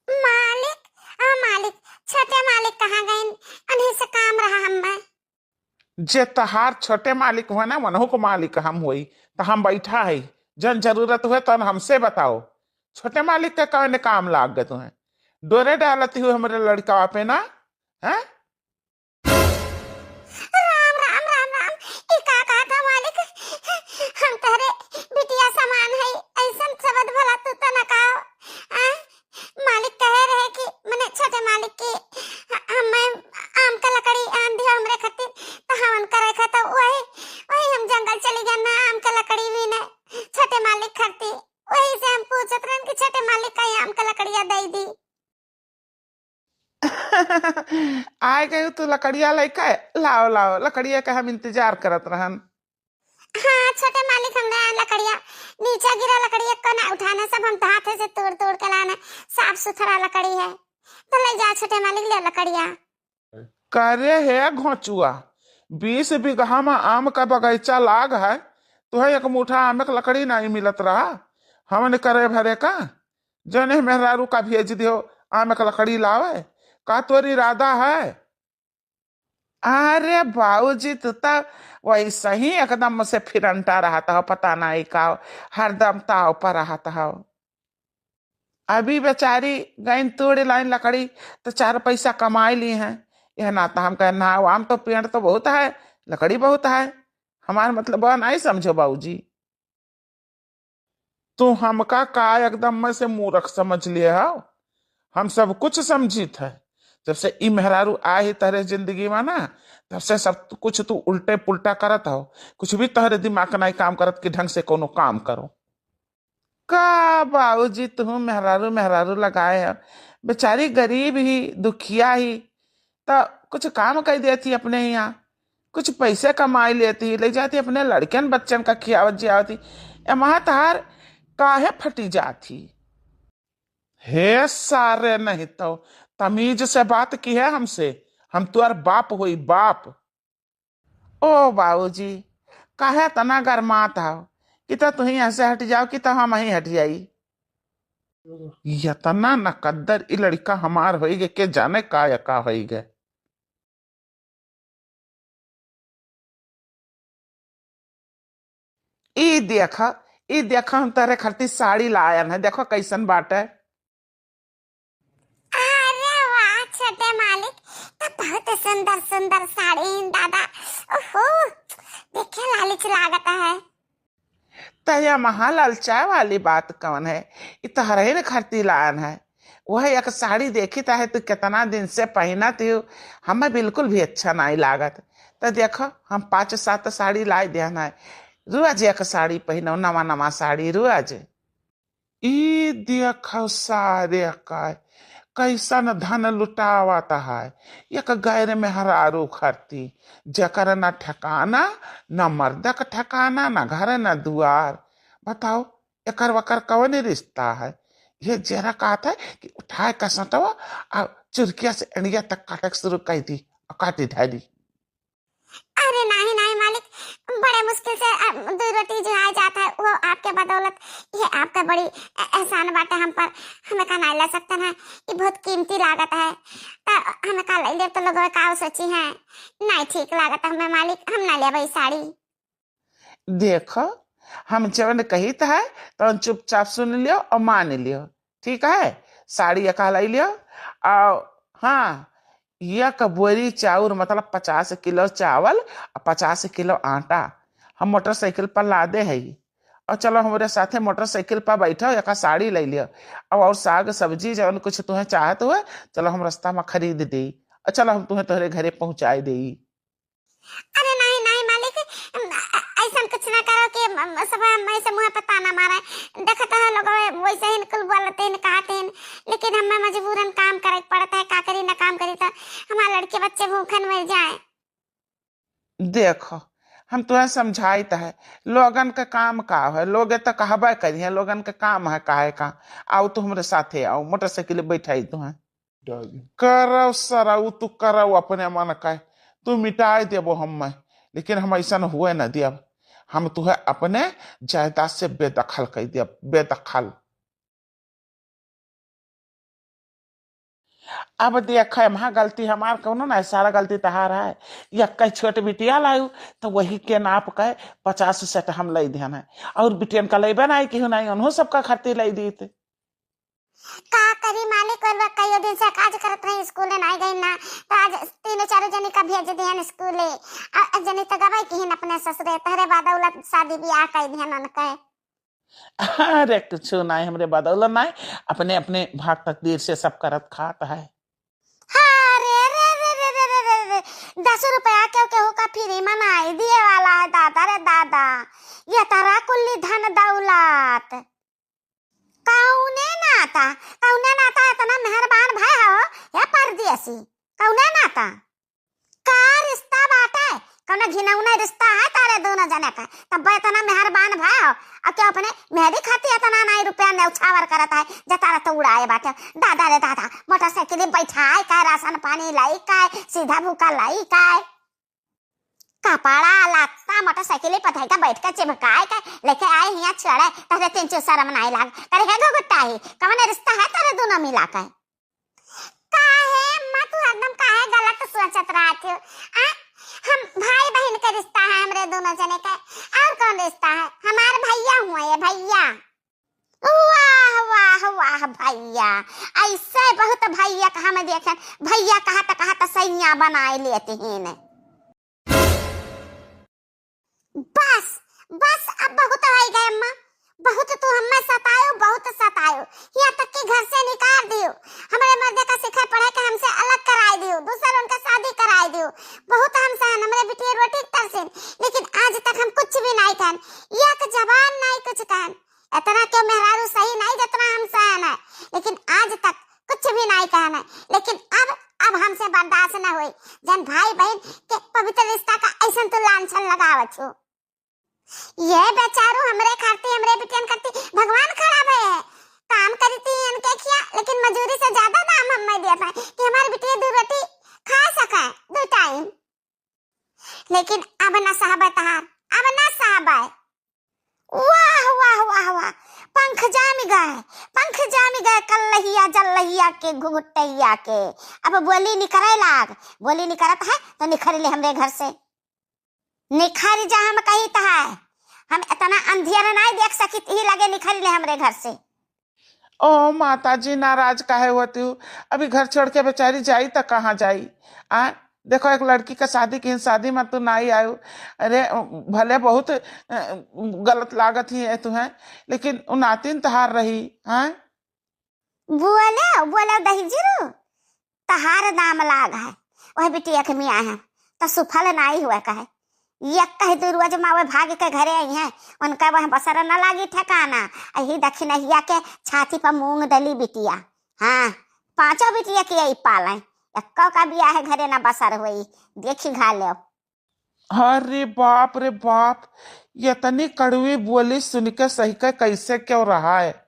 मालिक मालिक छोटे मालिक कहाँ गए उन्हीं से काम रहा हमें। जे तहार छोटे मालिक हुआ ना मनहु को मालिक हम हुई तो हम बैठा है जन जरूरत हुए तो हमसे बताओ छोटे मालिक का कौन काम लाग गए तुम्हें डोरे डालती हुई हमारे लड़का पे ना है। राम राम राम राम ई का कहा था मालिक हम तेरे बिटिया समान है ऐसा शब्द भला तू तो न कहो। मालिक कह रहे कि मैंने छोटे मालिक की हमें आम का लकड़ी आन दिया हमरे खातिर तो हम करे खा तो वही हम जंगल चली गए ना आम का लकड़ी भी ने छोटे मालिक खाती वही से हम पूछत रहन कि छोटे मालिक का आम का लकड़िया दे दी। आए गए तू लकड़िया लेके लाओ लकड़िया का हम इंतजार करत रहन। हाँ छोटे मालिक हमने लकड़िया नीचे गिरा लकड़िया को ना उठाना सब हम हाथ से तोड़ के लाना साफ सुथरा लकड़ी है तो ले जा छोटे मालिक ले लकड़िया। करे है घोचुआ 20 बीघा में आम का बगीचा लाग है तुहे एक मुठा आम का लकड़ी नहीं मिलत रहा हमने करे भरे का जने मेहरारू का भेज दियो आम का लकड़ी लावे का तोरी इरादा है। अरे बाबूजी तू तो वैसा ही एकदम से फिरंटा रहता हो पता नहीं का हरदम ताव पर रहता हो। अभी बेचारी गईन तोड़े लाइन लकड़ी तो 4 पैसा कमाई ली हैं यह नाता हम कहना आम तो पेड़ तो बहुत है लकड़ी बहुत है हमारा मतलब नहीं समझो बाबूजी। तू हमका का एकदम में से मूर्ख समझ लिए हो हम सब कुछ समझित है जब से ई मेहरारू आए तेरे जिंदगी में ना तब से सब कुछ तू उल्टे पुल्टा करत हो कुछ भी तहरे दिमाग नहीं काम करत कि ढंग से कोनो काम करो का बाबूजी तू मेहरारू लगाए है बेचारी गरीब ही दुखिया ही तो कुछ काम कर देती अपने यहाँ कुछ पैसे कमाई लेती ले जाती अपने लड़कन बच्चन का खियावत जियावती एमा तहार काहे फटी जाती हे सारे नहीं तो तमीज से बात की है हमसे हम तुअर बाप हुई बाप। ओ बाबूजी काहे तना गरमात हो कि तो तुही यहाँ से हट जाओ कि तो हम ही हट जाई यतना नकद्दर ई लड़का हमार होई गे के जाने का यका होई गे। ई देखा हम तेरे खातिर साड़ी लायन है देखो कैसन बाटे। छोटे मालिक तो बहुत सुंदर सुंदर साड़ी दादा ओहो देखे लालिच लागता है। तया महा लालचा वाली बात कौन है इतहरे न खरती लान है वह एक साड़ी देखी है तो कितना दिन से पहना थी हमें बिल्कुल भी अच्छा नहीं लागत तो देखो हम 5-7 साड़ी लाई देना है रोज एक साड़ी पहनो नवा साड़ी रोज। ई देखो सारे का कैसन धन लुटावता है एक गैर में हरारू खरती जकर न ठिकाना न मर्दक ठिकाना न घर न दुआर बताओ एकर वकर कौन रिश्ता है? ये जरा कहता है कि उठाए का सटवा आ चुरकिया से इंडिया तक काटक शुरू कर दी और काटी धारी। अरे नहीं नहीं मालिक, बड़े मुश्किल से दो रोटी जो आ जाता है वो आपके बदौलत। ये आपका बड़ी एहसान बात है हम पर। हमें का नहीं ले सकते ना, ये बहुत कीमती लागत है। तो हमें का ले तो लोग का सोची है नहीं ठीक लागत हमें मालिक, हम ना ले भाई साड़ी। देखो हम जवन कही है तो चुपचाप सुन लियो और मान लियो, ठीक है? साड़ी अका लै लियो। और हाँ, एक बोरी चाउर मतलब 50 किलो चावल और 50 किलो आटा हम मोटरसाइकिल पर लादे है। और चलो हमारे साथे मोटरसाइकिल पर बैठो, एक साड़ी ले लियो और साग सब्जी जवन कुछ तुम्हें चाहत हुए चलो हम रास्ता में खरीद दे और चलो हम तुम्हें तुम्हारे घरे पहुंचाई दे। अरे नहीं नहीं मालिक, ऐसा कुछ ना करो कि सब हमें से मुंह पे ताना मारे। देखता है लोग वैसे ही कुल बोलते हैं कहते हैं, लेकिन हमें मजबूरन काम करे पड़ता है। का करी ना काम करी तो हमारे लड़के बच्चे भूखन मर जाए। देखो हम तुम्हें समझाइत है, लोगन का काम का है, लोग तो कहबे करिए लोगन का काम है काहे का। आओ तू हमारे साथे आओ, मोटरसाइकिल बैठाई तुम्हें करो सराऊ, तू करो अपने मन का, तू मिटाई देबो हम, लेकिन हम ऐसा हुए न दिया। हम तुहे अपने जायदाद से बेदखल कर दिया, बेदखल। अब देख वहां गलती हमार कौनो ना, सारा गलती तहार है। या कई छोट बिटिया लायू तो वही के नाप के 50 सेट हम लै दिहन है, और बिटियन का लेबे नहीं कि नहीं उन्हों सबका खातिर लै दी थे। का करी मालिक, और कई दिन से काज करत रही, स्कूल नहीं गई ना, तो आज 3-4 जने का भेज दिहन स्कूल। जने तो गवाई की अपने ससुरे तहरे बदौलत शादी ब्याह कर दिहन उनके। अरे कुछ नहीं हमरे बदौलत नहीं, अपने अपने भाग तकदीर से सब करत खात है। हाँ, रे रे रे रे रे रे रे रे, 10 रुपया केहू का फ्री में नहीं दिए वाला है दादा रे दादा। ये तारा कुल्ली धन दौलत कौने नाता इतना मेहरबान भाई हो या परदेसी, कौने नाता का रिश्ता बाटे, कौन घिनौना रिश्ता है तारे दोनों जने का। तब इतना मेहरबान भाई हो, अब क्या अपने मेहदी खाती इतना नहीं रुपया न्यौछावर करता है जतारा तो उड़ाए बाटे। दादा रे दादा, मोटरसाइकिल बैठाए का, राशन पानी लाई का, सीधा भूखा लाई का, कपड़ा लगता मोटरसाइकिल पर का बैठ कर चिपकाए का लेके आए यहाँ चढ़े। तारे 3 शर्म नहीं लाग करे है गुट्टा ही कौन रिश्ता है तारे दोनों मिला कर। काहे अम्मा तू एकदम काहे गलत सोचत रहती हो? हम भाई बहन का रिश्ता है हमरे दोनों जने का, और कौन रिश्ता है? हमारे भैया हुआ ये भैया। वाह वाह वाह भैया, ऐसे बहुत भैया का हम देखे, भैया कहा तो सैया बनाए लेते हैं। बस बस अब बहुत हो गए अम्मा, बहुत तू हमें सतायो, बहुत सतायो, यहाँ तक कि घर से निकाल दियो, हमारे मर्दे का सिखा पढ़े के हमसे अलग कराए दियो, दूसरा उनका शादी कराए दियो। बहुत हम सहन, हमारे बिटिया रोटी तरसीन, लेकिन आज तक हम कुछ भी नहीं कहन, एक जबान नहीं कुछ कहन। इतना क्यों मेहरारू सही नहीं जितना हम सहन है, लेकिन आज तक कुछ भी नहीं कहना। लेकिन अब हमसे बर्दाश्त न हुई, जन भाई बहन के पवित्र रिश्ता का ऐसा तो लांछन लगावत हो। ये बेचारू हमरे खाती हमरे बिटियन करती भगवान खड़ा है, काम करती है इनके खिया, लेकिन मजूरी से ज्यादा दाम हमें देता है कि हमारी बिटिया 2 रोटी खा सके 2 टाइम। लेकिन अब न साहब तहार, अब न साहब है। वाह वाह वाह वाह, पंख जाम गए कल्लहिया जल्लहिया के घुघुटैया के। अब बोली निकरे लाग, बोली निकरत है तो निखर ले हमरे घर से, निखर जा। हम कही तो है हम इतना अंधियारा नहीं देख सकी, ही लगे निखर ले हमरे घर से। ओ माता जी नाराज काहे होती हूँ? अभी घर छोड़ के बेचारी जाई तो कहाँ जाई? देखो एक लड़की का शादी की, शादी में तू नहीं आयो। अरे भले बहुत गलत लागत ही है तुम्हें, लेकिन नातिन तहार रही। बोले दही जीरो तहार दाम लाग है, वह बिटिया के मियाँ है तो सुफल नहीं हुआ कहे। ये कह दो रोज मावे भाग के घरे आई है, उनका वह बसर न लागी ठिकाना। यही दक्षिणहिया के छाती पर मूंग दली बिटिया। हाँ, 5 बिटिया की यही पाले, एक का बिया है घरे ना बसर हुई, देखी घा ले। अरे बाप रे बाप, ये इतनी कड़वी बोली सुन के सही के कैसे क्यों रहा है।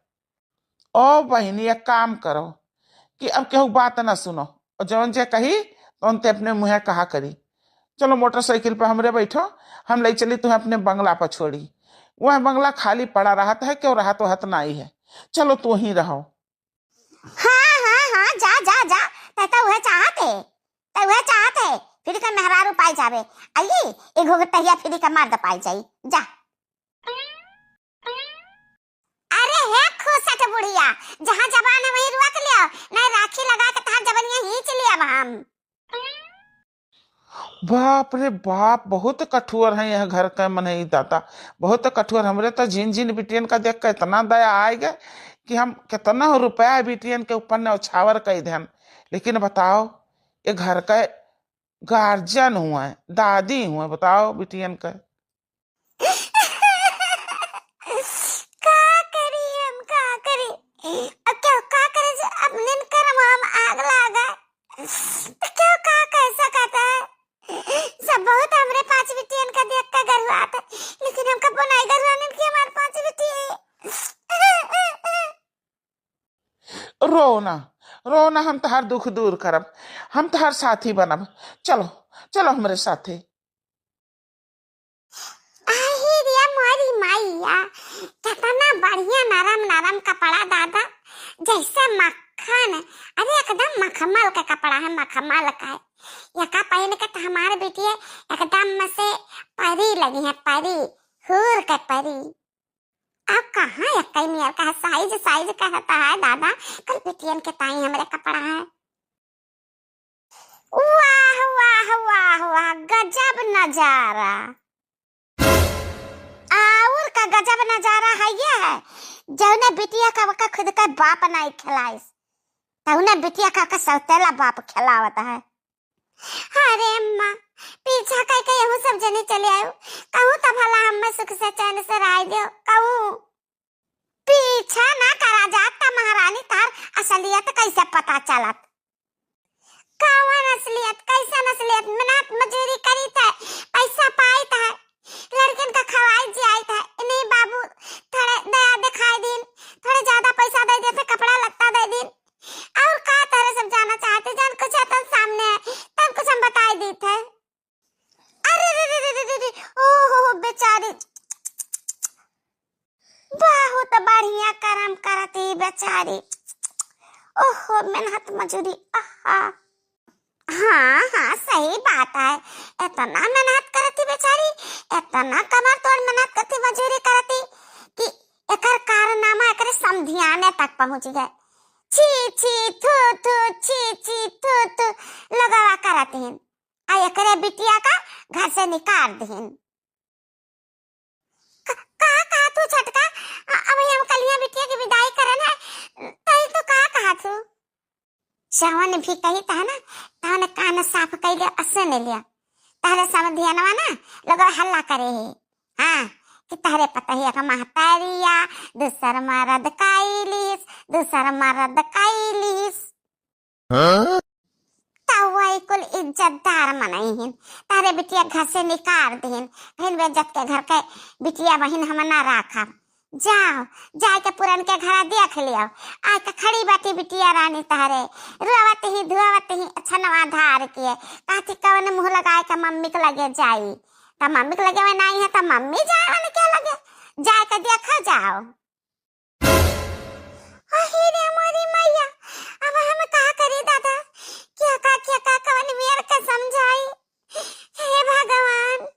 ओ बहनी एक काम करो कि अब केहू बात ना सुनो, और जौन जे कही तो ते अपने मुँह कहा करी। चलो मोटरसाइकिल पे हमरे बैठो, हम ले चली तुम्हें अपने बंगला पर छोड़ी। वह बंगला खाली पड़ा रहा है, क्यों रहा तो हत नहीं है। चलो तू ही रहो। हाँ हाँ हाँ, जा जा जा, तैता वह चाहते, तै वह चाहते फिर का मेहरारू पाई जावे। आइए एक घोगटहिया फिर का मर्द पाई जाई, जा। अरे है खोसट बुढ़िया, जहाँ जबान है वहीं रुक लिया, नहीं राखी लगा के तार जबनिया खींच लिया हम। बाप रे बाप, बहुत कठोर है यह घर का मन ही दाता, बहुत कठोर। हमरे तो झिन झिन बिटियन का देख कर इतना दया आएगा कि हम कितना रुपया बिटियन के ऊपर न्यौछावर कर दें। लेकिन बताओ, ये घर का गार्जियन हुआ है, दादी हुआ है, बताओ बिटियन का। का करी हम, का करी अब, क्या का करे जो अपने कर्म हम आग लगा, तो क्यों का कैसा कहता है। सब बहुत हमरे पांच बिटियन का देख का गर्व आता, लेकिन हमका बनाई गर्वाने की हमारे पांच बिटिया। रोना रोना, हम तहार दुख दूर करब, हम तहार साथी बनब। चलो चलो हमरे साथे। आही रिया मोरी माईया, कितना बढ़िया नरम नरम कपड़ा दादा, जैसे मक्खन। अरे एकदम मखमल का कपड़ा है, मखमल का है। ये का पहन के तो हमारे बेटिए एकदम से परी लगी है, परी, हूर के परी। अब कहाँ यक्कई नियर का है, साइज साइज कहता है दादा, कल बिटियन के ताई हमारे कपड़ा है। वाह वाह वाह वाह, गजब नजारा, और का गजब नजारा है ये है, जौने बिटिया का खुद का बाप नहीं खिलाइस, तौने बिटिया का सौतेला बाप खिलावत है। अरे अम्मा, पीछा कह के यहूं सब जने चले आयो, कहूं तब भला हम सुख से चैन से रह दियो, कहूं पीछा ना करा जात ता महारानी, तार असलियत कैसे पता चलत। कौन असलियत, कैसा असलियत, मेहनत मजदूरी करी था, पैसा पाई था, लड़कन का खवाई जाई था। नहीं बाबू, थोड़े दया दिखाई दिन, थोड़े ज्यादा पैसा दे देते, कपड़ा लत्ता दे दिन, और का तरह सब जाना चाहते, जान कुछ है तो सामने है, तब कुछ हम बताई दी थे। अरे रे रे रे रे रे, ओहो बेचारी, बहुत बढ़िया कर्म करती बेचारी, ओहो मेहनत मजदूरी, आहा। हाँ हाँ सही बात है, इतना मेहनत करती बेचारी, इतना कमर तोड़ मेहनत करती, मजदूरी करती कि एकर कारनामा एकर समधियाने तक पहुंच गए। छी छी थू थू, छी छी थू थू लगावा करती हैं, आ एकरे बिटिया का घर से निकाल दीन। कहा तू छटका, अब हम कलिया बिटिया की विदाई करन है, तई तो कहा तू श्रवण भी कही था ना, ताने कान साफ कई ले असे ने लिया, तारे समधियानवा ना लोग हल्ला करे है, हाँ कि तारे पता ही का महतारिया दूसर मरद काइलिस, दूसर मरद काइलिस, तावाई कुल इज्जतदार मनाई हैं, तारे बिटिया घर से निकाल दीन, हिन बेइज्जत के घर के बिटिया बहिन हम ना राखा। जाओ जाए के पुरन के घर देख लियो, आज तो खड़ी बाटी बिटिया रानी तारे, रुआवत ही धुआवत ही अच्छा नवा धार किए, कहती कवन मुंह लगाए के मम्मी के लगे जाई, तो मम्मी के लगे में नहीं है तो मम्मी जाए वाले क्या लगे, जाए के देखा जाओ। अरे हमारी मैया, अब हम का करी दादा, क्या का कवन मेर के समझाई, हे भगवान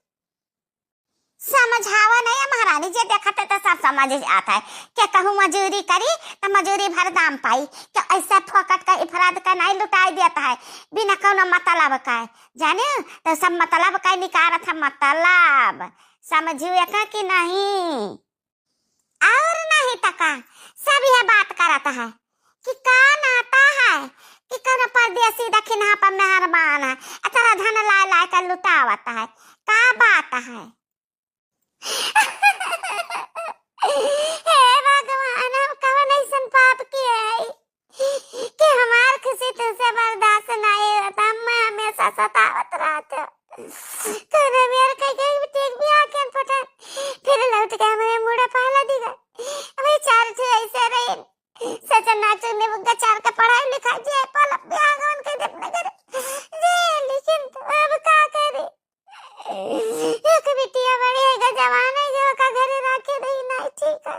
समझावा नहीं है महारानी जी, देखते तो सब समझ आता है, क्या कहूँ मजूरी करी तो मजूरी भर दाम पाई, क्या ऐसा फोकट का इफराद का नहीं लुटाई देता है बिना कोनो मतलब का, जाने तो सब मतलब का निकाल था, मतलब समझिए का कि नहीं, और नहीं तका सब यह बात करता है कि कौन आता है कि कौन परदेसी दक्षिणा पर मेहरबान है, अतरा धन ला ला कर लुटावता है, का बात है। हे भगवान, हम कवन ऐसन पाप किए है कि हमार खुशी तुझसे बर्दाश्त नहीं होता, मैं हमेशा सतावत रहते, तेरे मेरे चना चुने बुग्गा चार का पढ़ाई लिखाई जे पल बियागन के अपने घर जे लेकिन अब का करे एक बिटिया बड़ी है जवान है जो का घरे रखे नहीं नहीं ठीक है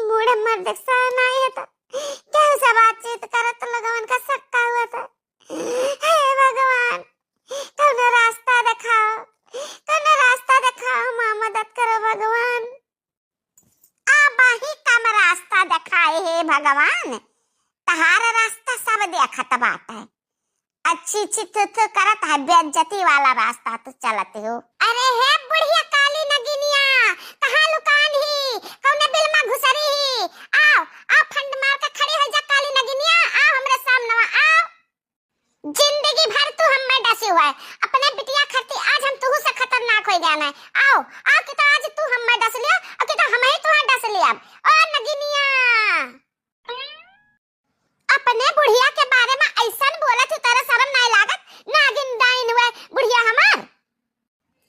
मुड़े मर देखसा नहीं है तो क्या सब बातचीत करत लगवन का सक्का हुआ था। हे भगवान कौन रास्ता दिखाओ मां मदद करो भगवान। आबाही कम रास्ता दिखाए हे भगवान तहारा रास्ता सब देखत बात है अच्छी चित करत है बेइज्जती वाला रास्ता तो चलते हो। अरे हे बुढ़िया काली नगिनिया कहां लुकान ही कौने बिल में घुसरी ही आओ आओ फंड मार के खड़ी हो जा काली नगिनिया आओ हमरे सामने आओ। जिंदगी भर तू हम में डसी हुआ है अपने बिटिया खती आज हम तू से खतरनाक हो जाना है। आओ आओ कि तो आज तू हम में डस लिया और कि तो हम ही तू डस लिया। ओ नगिनिया अपने बुढ़िया के बारे में ऐसा बोला तू तेरा शर्म नहीं लागत नागिन डाइन हुए बुढ़िया हमार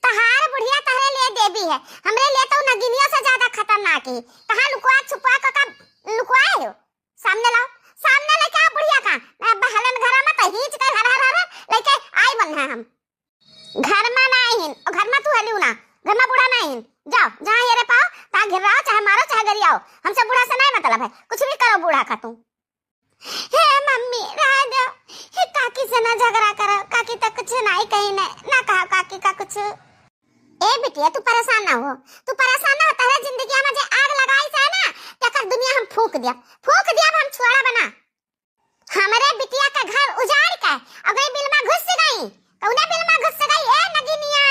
तहार बुढ़िया तहरे लिए देवी है हमरे लिए तो नगिनियों से ज्यादा खतरनाक है। कहां लुकवा छुपा का लुकवाए हो सामने लाओ सामने लेके आ बुढ़िया का मैं बहलन घर में तो हीच के हर लेके आई बन है हम घर में नहीं हिन और घर में तू हलियो ना घर में बूढ़ा नहीं हिन जाओ जहां हेरे पाओ ता घिर रहो चाहे मारो चाहे गरियाओ हमसे बूढ़ा से नहीं मतलब है कुछ भी करो बूढ़ा का तू। हे मम्मी रह दो हे काकी से ना झगड़ा करो काकी तो कुछ नहीं कही ना कहा काकी का कुछ। ए बिटिया तू परेशान ना हो तेरे जिंदगी में जे आग लगाई से ना तेकर दुनिया हम फूक दिया हम छोड़ा बना हमरे बिटिया का घर उजाड़ के अगर बिल में घुस गई कौने बिल में घुस गई ए नगिनिया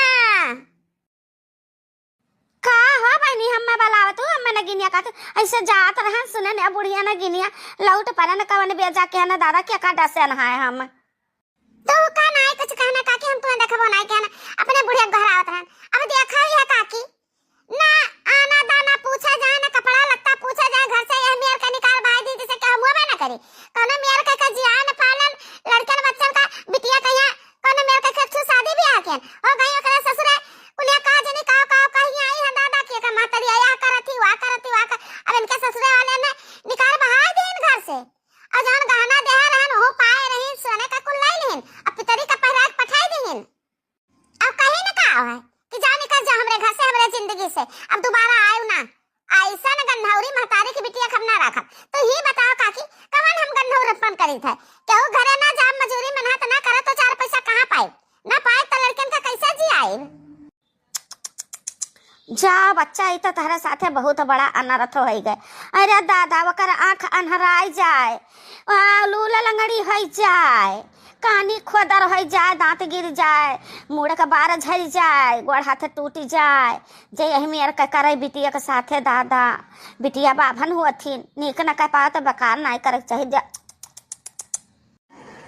का हो बनी हम बलाव तू हम नगिनिया का तो ऐसे जात रहन सुने ने बुढ़िया नगिनिया लौट पर न कवन बे जाके ना दादा के का डसे न है हम तो का नहीं कुछ कहना काकी हम तो देखबो नहीं कहना अपने बुढ़िया घर आवत रहन अब देखा ही है काकी ना आना दाना पूछा जाए ना कपड़ा लत्ता पूछा जाए घर से यह मेर का निकाल भाई दी जैसे क्या मुंह में ना करे कौन मेर का जियान पालन लड़कन बच्चन का बिटिया कहिया कौन मेर का खर्च शादी भी आके और गई ओकरा ससुर उन्हें कहा जनी का कहीं आई है दादा के का मातरी आया करती वा अब इनके ससुर वाले ने निकाल बहाई देन घर से और जान गहना दे रहन हो पाए रही सोने का कुल लाई लेन अब पितरी का पहराग पठाई देन अब कहीं न का है कि जा निकल जा हमरे घर से हमरे जिंदगी से अब दोबारा आयो ना ऐसा न गंधौरी महतारी की बिटिया खम ना रखा तो ही बताओ काकी कवन हम गंधौरपन करी थे केहू घरे ना जाम मजूरी मेहनत ना करे तो चार पैसा कहां पाए ना पाए तो लड़कन का कैसे जी आए। जा बच्चा ई तो तहरा साथे बहुत बड़ा अनर्थ हो गए। अरे दादा वकर आंख अनहराई जाए लूला लंगड़ी हो जाए कानी खोदर हो जाए दांत गिर जाए मुड़ का बार झड़ जाए गोड़ हाथ टूट जाए जे यही मेर का करे बिटिया के साथे दादा बिटिया बाभन हुअथी नीक न कह पाओ तो बेकार नहीं करे चाहिए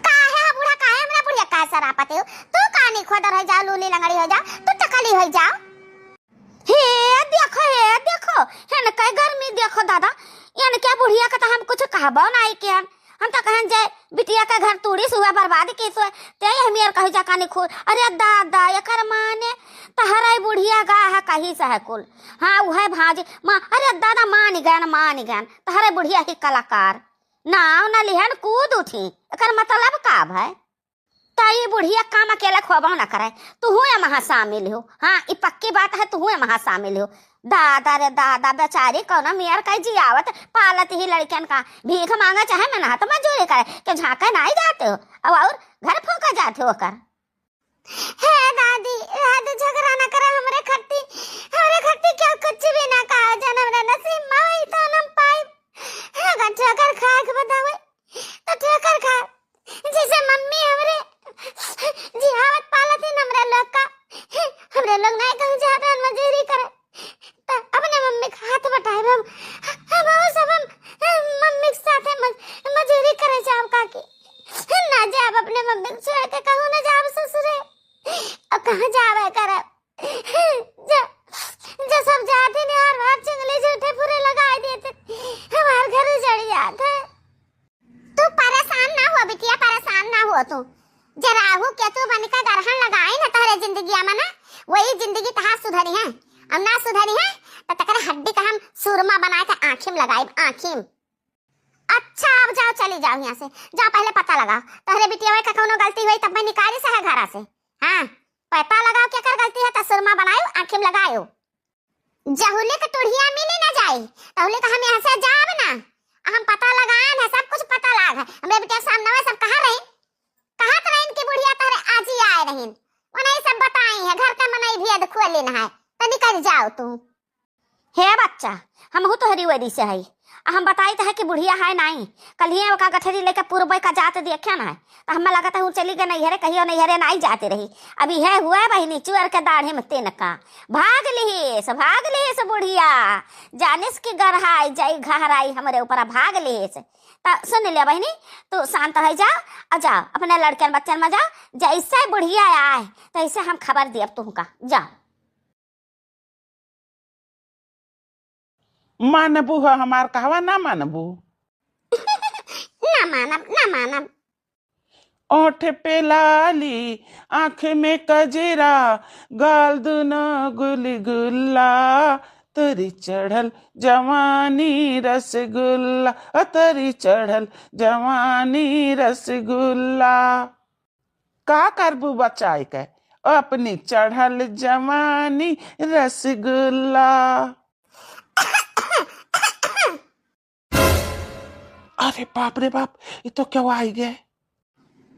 काहे बूढ़ा काहे हमरा बुढ़िया का सरापते हो तू कानी खोदर हो जा लूली लंगड़ी हो जा तू टकली हो जा। हे देखो है न कई गर्मी देखो दादा यानी क्या बुढ़िया का तो हम कुछ कहबो नहीं के हम तो कहन जाए बिटिया का घर तोड़ी सुआ बर्बाद के सो ते हमेर कह जा कानी खो अरे दादा एकर माने तहरा बुढ़िया गा है कहीं से है कुल हां वह भाज मां अरे दादा मान गन तहरा बुढ़िया ही कलाकार नाव न लिहन कूद उठी एकर मतलब का है ताई बुढ़िया काम अकेला खोबा ना करे तू हुए महा शामिल हो। हाँ ई पक्की बात है तू हुए महा शामिल हो। दादा रे दादा बेचारी कौन मेयर कह जियावत पालत ही लड़कन का भीख मांगा चाहे मैं तो मजूरी करे के झांका नहीं जाते हो अब और घर फूका जाते हो कर। हे दादी रात झगड़ा ना करे हमरे खट्टी क्या कुछ भी ना कहा जन्म रे नसीब में तो हम पाए है ठोकर खा के बतावे तो ठोकर खा जैसे मम्मी हमरे जिहावत पालत ही हमरे लोग नहीं कहूं जाते मजूरी करे तो अपने मम्मी का हाथ बटाए हम सब मम्मी के साथ मजूरी करे जाओ काकी ना जाब अपने मम्मी को छोड़ के कहूं ना जाब ससुरे अब कहां जावे करे जो सब जाते ने हर बार चंगले झूठे पूरे लगाए देते हमारे घर उजड़ जाता है। तू परेशान ना हो बिटिया परेशान ना हो तू जरा हो क्या तू बन का गरहन लगाई ना तारे जिंदगी में ना वही जिंदगी तहां सुधरी है अब ना सुधरी है तो तकर हड्डी का हम सुरमा आँखिम लगाई आँखिम। अच्छा अब जाओ, चली जाओ यहाँ से, जाओ पहले पता लगाओ तोहरे बिटिया का कोनो गलती हुई तब मैं निकाली से है घरा से। हाँ पता लगाओ क्या कर गलती है तो सुरमा बनायो आँखिम लगायो। जहुले का टुढ़िया मिली ना जाई तहुले का हम यहाँ से जाब ना, हम पता लगाए है, सब कुछ पता लाग है। हमरे बिटिया सामने सब कहाँ रही, कहाँ तो रही इनकी बुढ़िया तारे आज ही आए रही, उन्हें सब बताई है घर का मनाई भी अध खोले ना है तो निकल जाओ तू। हे बच्चा हम हूँ तोहरी वरी से है, हम बताई तो है कि बुढ़िया है नहीं, कल ही का गठरी लेकर पूर्व का जात देखा ना है तो हमें लगा था चली गई नैहरे, कहियो नैहरे नहीं जाती रही। अभी है हुआ बहनी चुअर के दाढ़े में तेन का भाग लिहिस बुढ़िया, जानिस की गढ़ाई जाई घहराई हमारे ऊपर भाग लिहिस। तो सुन लिया बहनी तू शांत हो जाओ और जाओ अपने लड़के बच्चन में जाओ, जैसे बुढ़िया आए तो ऐसे हम खबर दिए तुमका, जाओ। मानबू है हमार कहवा ना मानबू? ना मानब ना मानब। ओठ पे लाली आँख में कजरा गाल दुनो गुलगुल्ला, तरी चढ़ल जवानी रसगुल्ला, तरी चढ़ल जवानी रसगुल्ला। का करबू बचाए के अपनी चढ़ल जवानी रसगुल्ला। अरे बाप रे बाप, ये तो क्या आई गए,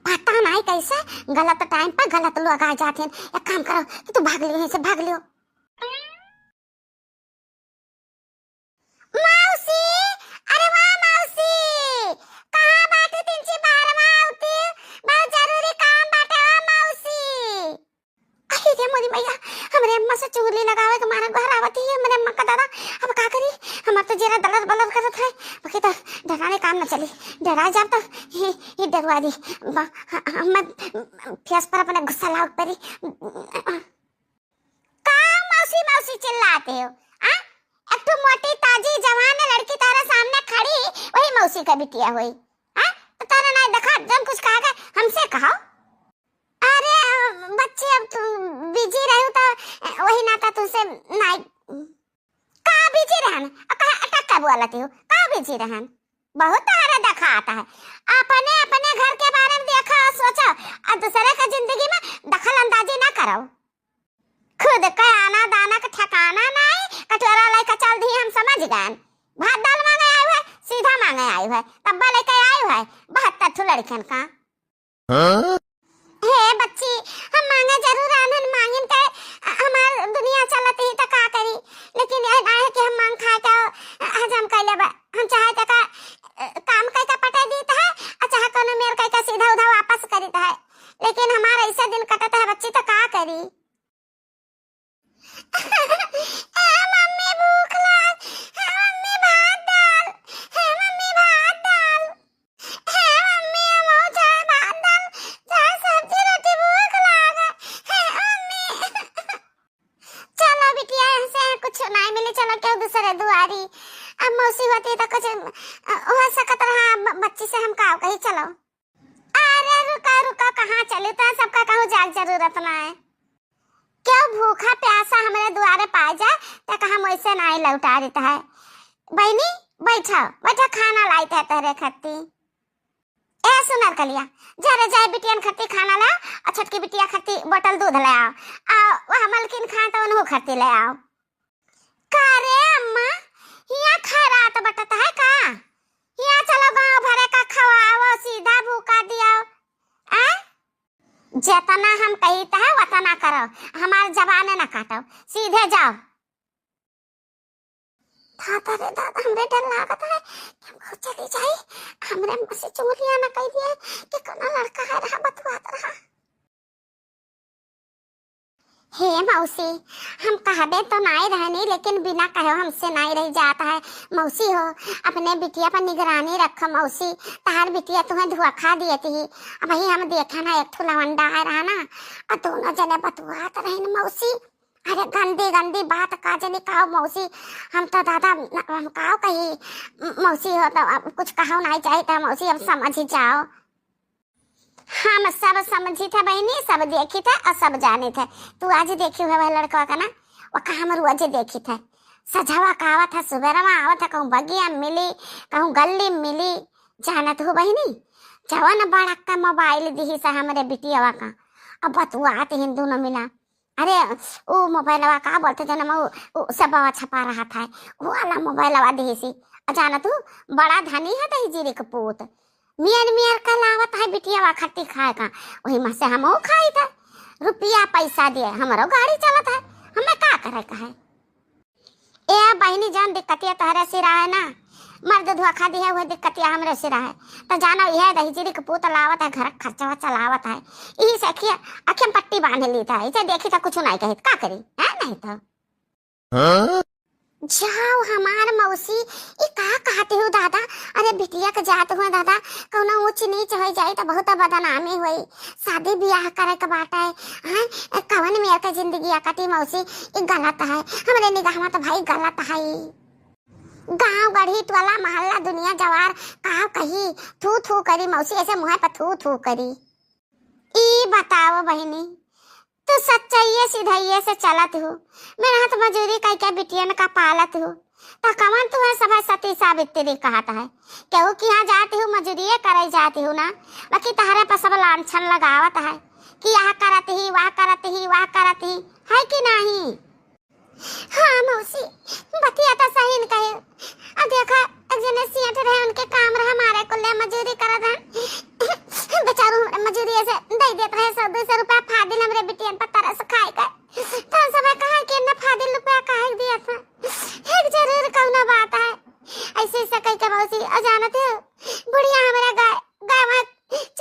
पता नहीं कैसे गलत टाइम पर गलत लोग आ जाते हैं। एक काम करो कि तू भाग लियो, से भाग लियो। मौसी, अरे वाह मौसी, कहाँ बाटे तिनची बारवा आउती, बहुत जरूरी काम बाटे वाह मौसी। अरे रे मोदी भैया, हमरे अम्मा से चुगली लगावे के मारा घर आवती है हमरे अम्मा का दादा, अब का करी, हमार तो जरा दलर बलर करत है, बाकी तो डराने काम न चली, डरा जाब तो ये डरवा दी, हम फेस पर अपने गुस्सा लाग परी। का मौसी मौसी चिल्लाते हो? एक तो मोटी ताजी जवान लड़की तारा सामने खड़ी, वही मौसी का बिटिया हुई। तो तारा ना देखा जब कुछ कहा हमसे कहो। अरे बच्चे अब तुम बिजी रहो तो वही नाता तुमसे नहीं का बिजी रहन, कहा अटक का बोलती हो, का बिजी रहन, बहुत तारा देखा आता है, अपने अपने घर के बारे में देखा और सोचो और दूसरे का जिंदगी में दखल अंदाजी ना करो। खुद का आना दाना का ठिकाना नहीं, कटोरा लेकर चल दी हम समझ गए, भात दाल मांगे आए हुए सीधा मांगे आए हुए, तब्बा लेकर आए हुए 72 लड़कन का। हे बच्ची हम मांगे जरूर आनन मांगिन के हमार दुनिया चलती ही तो का करी, लेकिन ये ना है कि हम मांग खा के आज हम कह लेबा, हम चाहे तो का काम कह के पटा देता है और चाहे कोनो मेर कह के सीधा उधा वापस कर देता है, लेकिन हमारा ऐसा दिन कटता है बच्ची तो का करी। मम्मी भूख लग, मम्मी भात डाल, मम्मी भात डाल, मम्मी हम चाहे भात डाल, चाहे सब्जी रोटी भूख लग, मम्मी। चलो बिटिया से कुछ नहीं मिले, चलो क्यों दूसरे दुआरी, अब मौसी होती तो कुछ हो सकता रहा बच्ची से हम का कही चलो। अरे रुका रुका कहाँ चले, तो सबका कहूँ जाग जरूरत ना है, क्यों भूखा प्यासा हमारे द्वारे पाए जाए तो कहा वैसे नहीं लौटा देता है। बहनी बैठा बैठा खाना लाइते है तेरे खत्ती, ए सुनर कलिया जरे जाए बिटियन खत्ती खाना लाओ और छोटकी बिटिया खत्ती बोतल दूध ले आओ, वह मलकिन खा तो उन्हों खत्ती ले आओ। का रे अम्मा यहाँ खा रहा तो बटता है का, यहाँ चलो गाँव भरे का खवाओ सीधा भूखा दिया, जितना हम कहते हैं वतना करो, हमारे जबाने ना काटो, सीधे जाओ। दादा रे दादा हमरे डर लागत है कि हम खुद चली जाए, हमरे मुंह से चुगलियां ना कह दिए कि कोनो लड़का है रहा बतवात रहा। हे मौसी हम कहबे तो नहीं रहनी, लेकिन बिना कहे हमसे नहीं रह जाता है। मौसी हो अपने बिटिया पर निगरानी रखो मौसी, तार बिटिया तुम्हें धोखा दिए थी, वही हम देखा ना एक ठो लवंडा आ रहा ना और दोनों जने बतवात रहे मौसी। अरे गंदी गंदी बात का जने कहो मौसी, हम तो दादा हम कहो कही मौसी हो तो कुछ कहो नहीं चाहिए था मौसी, अब समझ ही जाओ। हम सब समझी थे बहनी, सब देखी थे और सब जाने थे, तू आज देखी हुआ वह लड़का का ना, वो कहा हम रोज देखी थे, सजावा कहावत है सुबेरा में आवत है कहूँ बगिया मिली कहूँ गली मिली जानत हो बहनी जवन बड़ा का मोबाइल दी सा हमरे बिटियावा का अब बतुआत हिंदू न मिला अरे वो मोबाइलवा का बोलते जन सब छपा रहा था वो वाला मोबाइलवा दी सी जानत हो बड़ा धनी है दही जीरे का पूत मियर मियर का लावत है बिटियावा खट्टी खाए का वही में से हम खाई था रुपया पैसा दिए हमारो गाड़ी चलत है हमें का करे का है ए बहनी जान दिक्कतिया तहरे सिरा है ना मर्द धोखा दी है वह दिक्कतिया हमरे सिरा है तो जानो यह दहीजिरी के पूत लावत है घर खर्चा चलावत है यही से अखियम पट्टी बांध ली था इसे देखी था कुछ नहीं कही का करी है नहीं तो जाओ हमार मौसी ये का कहते हो दादा अरे बिटिया के जात हुआ दादा कौनो ऊंच नीच हो जाए तो बहुत बदनामी हुई शादी ब्याह करे के बाटा है कवन मेर के जिंदगी आकती मौसी ये गलत है हमरे निगाह में तो भाई गलत है गांव गढ़ी टोला मोहल्ला दुनिया जवार कहा कही थू थू करी मौसी ऐसे मुंह पर थू थू करी ई बताओ बहनी तू सच्चाई सीधाइये से चलत हो मेरा हाथ मजूरी कई के बिटियन का पालत हो तो कमन तुम्हें सब सती सावित्री कहता है केहू कि यहाँ जाती हूँ मजूरी करे जाती हूँ ना बाकी तहरे पर सब लांछन लगावत है कि यह करत ही वह करत ही वह करत ही है कि नहीं हाँ मौसी बतिया तो सही न कहे अब देखा एक जने सियाट रहे उनके काम रहा हमारे को ले मजूरी करत है बेचारू मजूरी ऐसे दे देते रहे 100-200 रुपया फादिल हमरे बिटियन पर तरस खाए का तो सब कहा कि न फादिल रुपया काहे दिया था एक जरूर कौनो बात है ऐसे से कई के मौसी अजानत है बुढ़िया हमारा गाय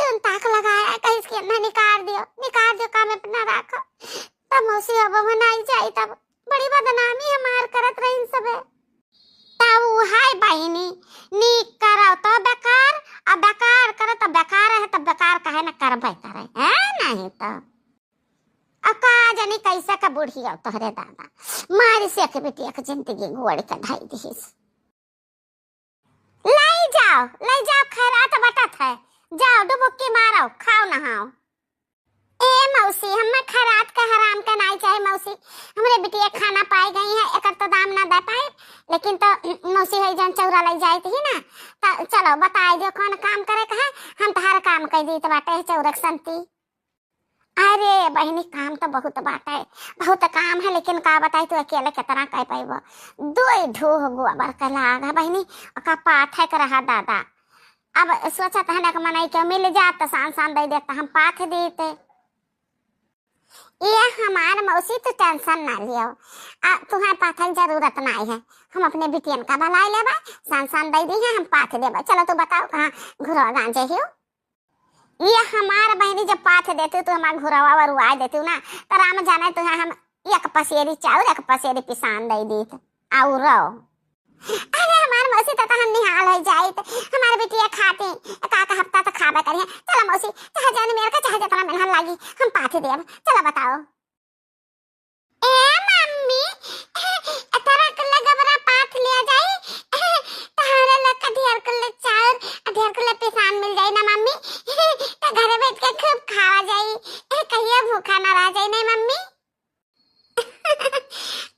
चुन ताक लगाया कहीं इसके न निकाल दियो काम अपना रखो तब मौसी अब मनाई जाए तब बड़ी बदनामी हमार करत रही सब ताऊ हाय बहनी नी करो तो बेकार अब बेकार करो तो बेकार है तो बेकार कहे न कर बेहतर है नहीं तो अका जानी कैसे का बूढ़ी हो तोहरे दादा मारी से के बेटिया के जिंदगी गोड़ के ढाई दिस ले जाओ खैरात बटत है जाओ डुबुक्की मारो खाओ नहाओ ए मौसी हमें खैरात का हराम का नहीं चाहे मौसी हमरे बिटिया खाना पाई गई है एकर तो दाम ना दे पाए लेकिन तो मौसी है जन चौरा ले जाई थी ना तो चलो बताई दो कौन काम करे का है हम तहार काम कर दी तो बाटे चौरक संती अरे बहनी काम तो बहुत बाटे बहुत काम है लेकिन का बताई तू अकेले कितना कह पाइबो दो ढोह गोबर का लागा बहनी का पाथ है रहा दादा अब सोचा था ना मनाई के मिल जात तो सान दे देता हम पाथ देते ये हमार मौसी तो टेंशन ना लियो तुम्हारे पाथन जरूरत नहीं है हम अपने बिटियन का भलाई लेबा सान दे दी है हम पाथ देबा चलो तो बताओ कहाँ घुरवा गांजे हो ये हमार बहनी जब पाथ देती तो हमार घुरवा वरुआ देती ना तो राम जाने तो हम एक पसेरी चाउर एक पसेरी पिसान दे दी और अरे हमार मौसी तो हम निहाल हो जाए तो हमारे बिटिया खाते का हफ्ता तो खाबे करिए चलो मौसी चाहे जाने मेरे का चाहे जितना मेहनत लागी हम पाथे देब चलो बताओ ए मम्मी तेरा कल्ला गबरा पाथ ले जाई तहारे लक ढेर कल्ले चाउर ढेर कल्ले पिसान मिल जाई ना मम्मी तो घरे बैठ के खूब खावा जाई कहिए भूखा ना रह जाई नहीं मम्मी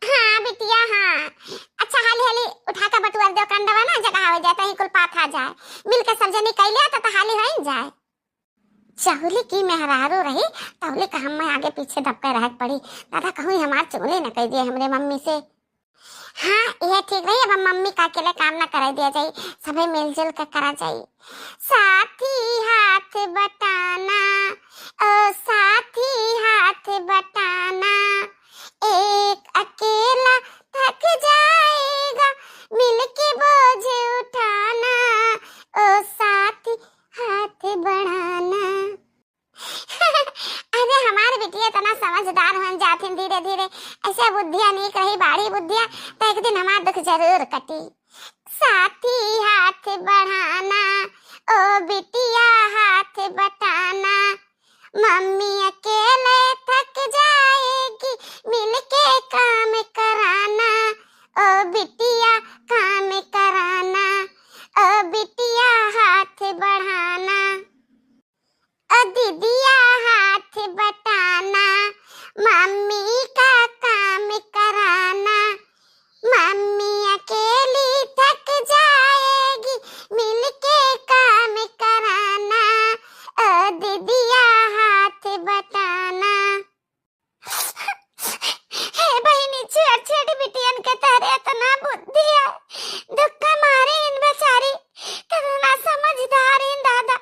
हाँ बिटिया हाँ अच्छा हाली उठा के बटुआ दो कंडवा ना जगह हो जाए तो ही कुल पाथ आ जाए मिल के सब जनी कैले तो हाली हो जाए चाहुली की मेहरारू रही तहुली का हम आगे पीछे दबके रह पड़ी दादा कहूँ हमार चुगली न कह दिए हमरे मम्मी से हाँ यह ठीक रही अब मम्मी का अकेले काम न करा दिया जाए सभी मिलजुल कर करा जाए साथी हाथ बटाना ओ साथी हाथ बटाना एक अकेला थक जाएगा मिलके बोझ उठाना ओ साथी हाथ बढ़ाना अरे हमारे बिटिया इतना समझदार हो जाती धीरे धीरे ऐसे बुद्धियां नहीं कही बाड़ी बुद्धियां तो एक दिन हमारा दुख जरूर कटी साथी हाथ बढ़ाना ओ बिटिया हाथ बटाना मम्मी अकेले थक जाएगी मिलके काम कराना ओ बिटिया काम कराना ओ बिटिया हाथ बढ़ाना ओ दीदिया हाथ बटाना मम्मी का काम कराना मम्मी अरे इतना बुद्धि है, धक्का मारे इन बेचारी, कितना समझदार इन दादा।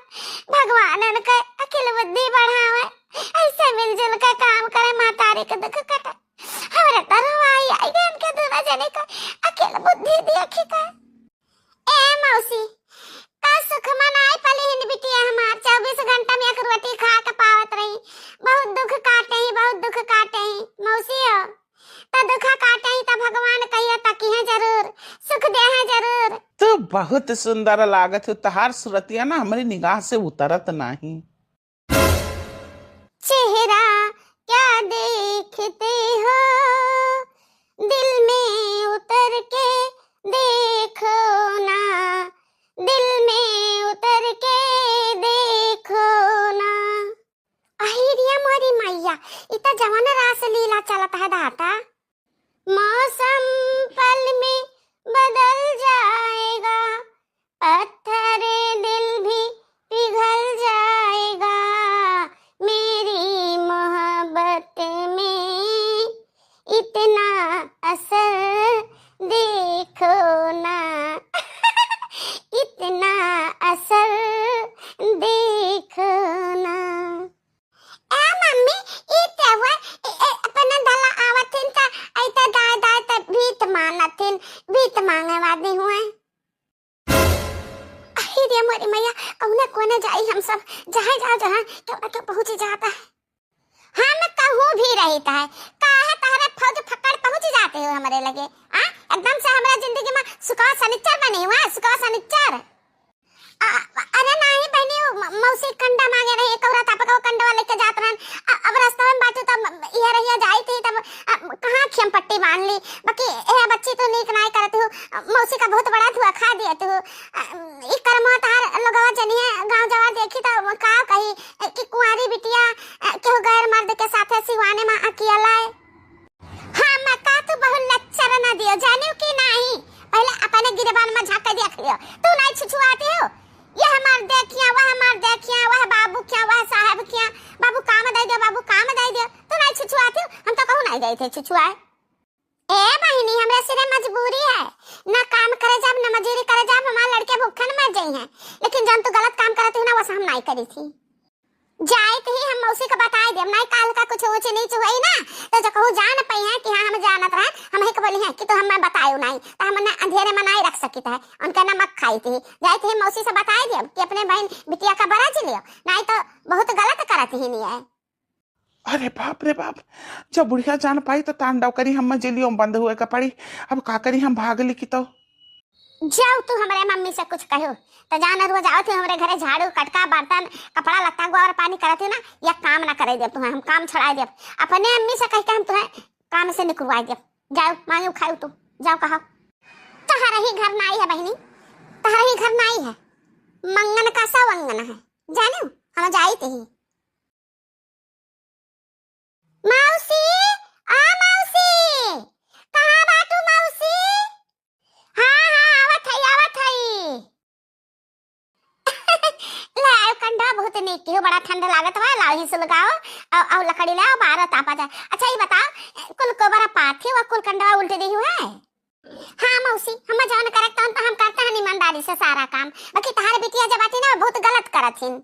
भगवान इनका अकिल बुद्धि बढ़ावे, ऐसे मिलजुल के काम करे, मातारी के दुख कटे। हमारे तरवाई आई गए इनके दोनों जने का अकिल बुद्धि देखी का। ए मौसी का सुख मनाई पली हिन बिटिया हमार, 24 घंटा में एक रोटी खा के पावत रही। बहुत दुख काटे ही, बहुत दुख काटे ही मौसी हो, तो दुख काटे ही तो भगवान कहिए तकी है जरूर, सुख दे है जरूर। तो बहुत सुंदर लागत हो, तहार सूरतिया ना हमारी निगाह से उतरत नहीं। चेहरा क्या देखते हो, दिल में उतर के देखो ना, दिल में उतर के देखो ना। अहिरिया मोरी मैया, इतना जवान रास लीला चलता है दाता। मौसम पल में बदल जाएगा, पत्थर दिल भी पिघल जाएगा, मेरी मोहब्बत में इतना असर देखो ना, इतना असर देखो ना। ए मम्मी ई तेवर अपना दला आवथिन ता ऐता दाय दाय त भीत मानथिन, भीत मांगे वादे हुए। अरे मोरी मैया, कौने कोने जाई हम सब, जहाँ जाओ जहाँ तो पहुँच जाता है। हम कहूँ भी रहता है, काहे तारे फौज फकड़ पहुँच जाते हो हमारे लगे। एकदम से हमारा जिंदगी में सुखा सनिच्चर बनी हुआ, सुखा सनिच्चर। अरे नहीं बहनी, मौसी कंडा मांगे रही, कौरा ताप का कंडा लेके जात रहन। अब रास्ता में बाटू तब ये रहिया जाई थी, तब कहाँ खेम पट्टी बांध ली। बाकी ए बच्ची तो नीक नाई करत हो, मौसी का बहुत बड़ा धुआ खा दिया तू। ई कर्मा तार लगवा जनिए गांव जवा देखी तो का कही कि कुंवारी बिटिया केहू गैर मर्द के साथे सिवाने में अकेला है। हां मता तू बहुत लच्चर ना दियो, जानियो कि नहीं, पहले अपने गिरबान में झांक देख लियो। तू नहीं छुछुआती हो, ये हमार देखिया, वह हमार देखिया, वह बाबू क्या, वह साहब क्या, बाबू काम दे दे, बाबू काम दे दे। तू नहीं छुछुआती हो, हम तो कहूं नहीं गए थे छुछुआए। ए बहनी, हमरा सिरे मजबूरी है, ना काम करे जब, ना मजूरी करे जब, हमारे लड़के भूखन मर जाई हैं। लेकिन जब तू गलत काम करत हो ना, वैसा हम नहीं करी थी। जाए थे हम मौसी को बताए देम, नहीं काल का कुछ ऊंच नीच हुई ना तो जो कहूं जान पई है कि हां हम जानत रहे, हम ही को बोली है कि तो हम बतायो नहीं, तो हमने अंधेरे में नहीं रख सकी है, उनका नमक खाई थी। जाए थे मौसी से बताए देम कि अपने बहन बिटिया का बरा लियो, नहीं तो बहुत गलत करत ही नहीं है। अरे बाप रे बाप, जब बुढ़िया जान पाई तो तांडव करी, हम जेलियों बंद हुए का पड़ी। अब का करी, हम भाग ली की तो। जाओ तू हमारे मम्मी से कुछ कहो तो जान रोज आओ थे हमारे घरे, झाड़ू कटका बर्तन कपड़ा लत्ता गोबर पानी करती ना, या काम ना करे दे तुम्हें, हम काम छुड़ा दे अपने अम्मी से कह के, हम तुम्हें काम से निकलवा दे। जाओ मांगो खाओ, तू जाओ कहो। तहरा ही घर नाई है बहनी, तहरा ही घर नाई है, मंगन का सवंगन है, जानो हम जाई थी। मौसी, आ मौसी, कहां बाटू मौसी? हाँ हाँ आवत है लाओ कंडा बहुत नीक हो, बड़ा ठंडा लागत है, लाओ ही सुलगाओ और लकड़ी लाओ, बारह तापा जाए। अच्छा ये बताओ कुल को बड़ा पाथे व कुल कंडा उल्टे दी हुआ है। हाँ मौसी, हम जान करत तो हम करते हैं ईमानदारी से सारा काम, बाकी तुम्हारे बिटिया जब आती ना बहुत गलत करत हिन।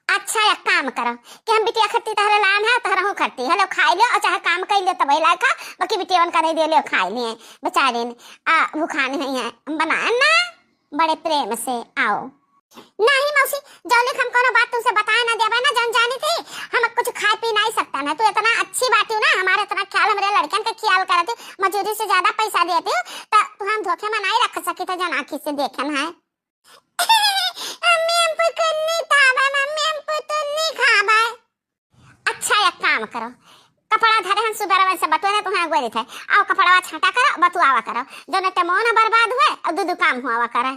अच्छा एक काम करो कि हम बिटिया खट्टी तहरे लान है, तहरा हूं खट्टी हेलो खाई ले, और चाहे काम कर ले तब भइला का, बाकी बिटिया उनका दे ले खाई ले बेचारे ने भूखाने नहीं है, हम बनाए ना बड़े प्रेम से। आओ नहीं मौसी, जौले हम कोनो बात तुमसे बताए ना देबा ना, जन जानी थी हम कुछ खा पी नहीं सकता ना, तू इतना अच्छी बात हो ना, हमारे इतना ख्याल हमारे लड़कन का ख्याल करत, मजूरी से ज्यादा पैसा देती हो तो हम धोखे में नहीं रख सके, तो जन आंखी से देखन है। मम्मी हमको करनी ताबा, मम्मी हमको तो नहीं खाबा। अच्छा एक काम करो, कपड़ा धरे हम सुबह से बतुआ तुम्हें गोरी थे, आओ कपड़ा छाटा करो, बतुआवा करो, जो न टमोना बर्बाद हुए और दूध काम हुआ करे।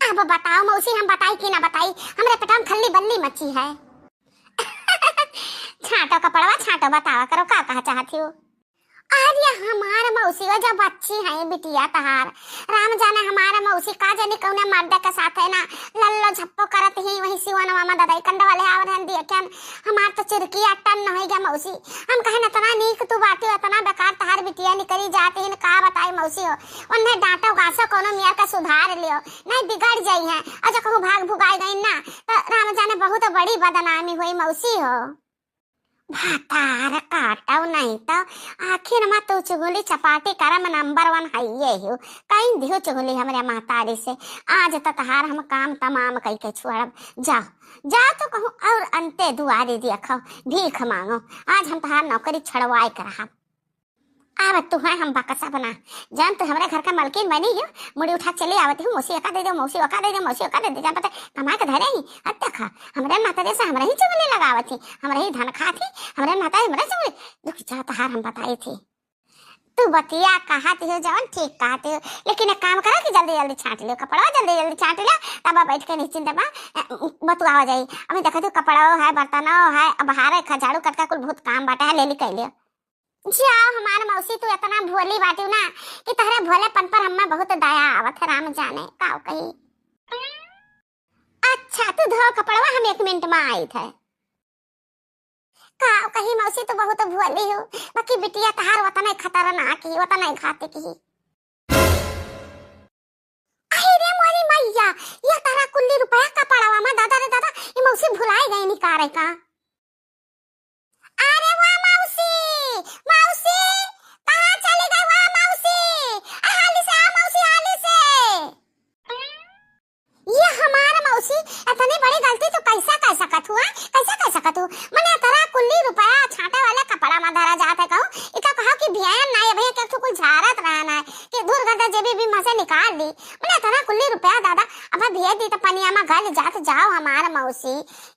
अब बताओ मौसी, हम बताई कि ना बताई, हमरे पेटम खल्ली बल्ली मची है। छाटो कपड़वा छाटो, बतावा करो का कहा चाहती हो। अरे हमारा मौसी वो जब अच्छी है बिटिया तहार, राम जाने हमारा मौसी का जाने कौने मर्द के साथ है ना लल्लो झप्पो करत ही वही सिवाना मामा दादाई कंड वाले आवरन दिए क्या हमार तो चिरकी अट्टन न होइगा मौसी। हम कहे न तना नीक तू बाटी तना बेकार तहार बिटिया निकरी जाती है का बताई मौसी हो उन्हें डांटो गासो कोनो मियां का सुधार लियो नहीं बिगड़ जाई है और जो कहूं भाग भुगाई गई ना तो राम जाने बहुत बड़ी बदनामी हुई मौसी हो। भातार काटाव नहीं तो आखिर में तू चुगली चपाटी करम नंबर 1 है ये हो कहीं दियो चुगली हमारे महतारी से आज तो तहार हम काम तमाम कई के छोड़ब जाओ जा तो कहूँ और अंते दुआरी दिया खाओ भीख मांगो आज हम तहार नौकरी छड़वाए कर अब तू है हम बकसा बना जान तू हमारे घर का मालकिन बनी हो मुड़ी उठा चली आवती हूँ मौसी का दे दो मौसी का दे दो मौसी का दे दे जान पता कमा के धरे ही अब खा हमारे माता जैसे हमारे ही चुगली लगावती हमारे ही धन खाती हमारे माता हमारे चुगली दुख चाहता हार हम बताई थी तू बतिया कहती हो जवन ठीक कहती हो लेकिन एक काम करो कि जल्दी जल्दी छांट लियो कपड़ा जल्दी जल्दी छांट लियो तब बैठ के निश्चिंत बतुआ हो जाई अभी देखो तू कपड़ा है बर्तन है बाहर झाड़ू कटका कुल बहुत काम बाटा है ले ली कह लियो जाओ हमारा मौसी तू इतना भोली बाटी ना कि तहरे भोलेपन पर हमें बहुत दया आवत है राम जाने काव कही। अच्छा तू धो कपड़वा हम 1 मिनट में आई थे काव कही मौसी तू बहुत भोली हो बाकी बिटिया तहार वतना खतरनाक ही वतना खाते की अरे मोरी मैया ये तारा कुल्ली रुपया कपड़वा में दादा रे दादा ये मौसी भुलाई गई निकारे का अरे वाह मौसी कहाँ चली गई वाह मौसी हाली से आ मौसी हाली से ये हमारा मौसी इतनी बड़ी गलती तो कैसा कर सकत हुआ कैसा कर सकत हूँ मैंने तेरा कुल्ली रुपया छाटे वाले कपड़ा में धरा जाते कहूँ इका कहा कि ध्यान ना है भैया क्या कुछ झारत रहना है कि दूर गदा जेबी भी मसे निकाल दी मैंने तेरा कुल्ली रुपया दादा अब भेज दी तो पनिया में गल जात जाओ हमारा मौसी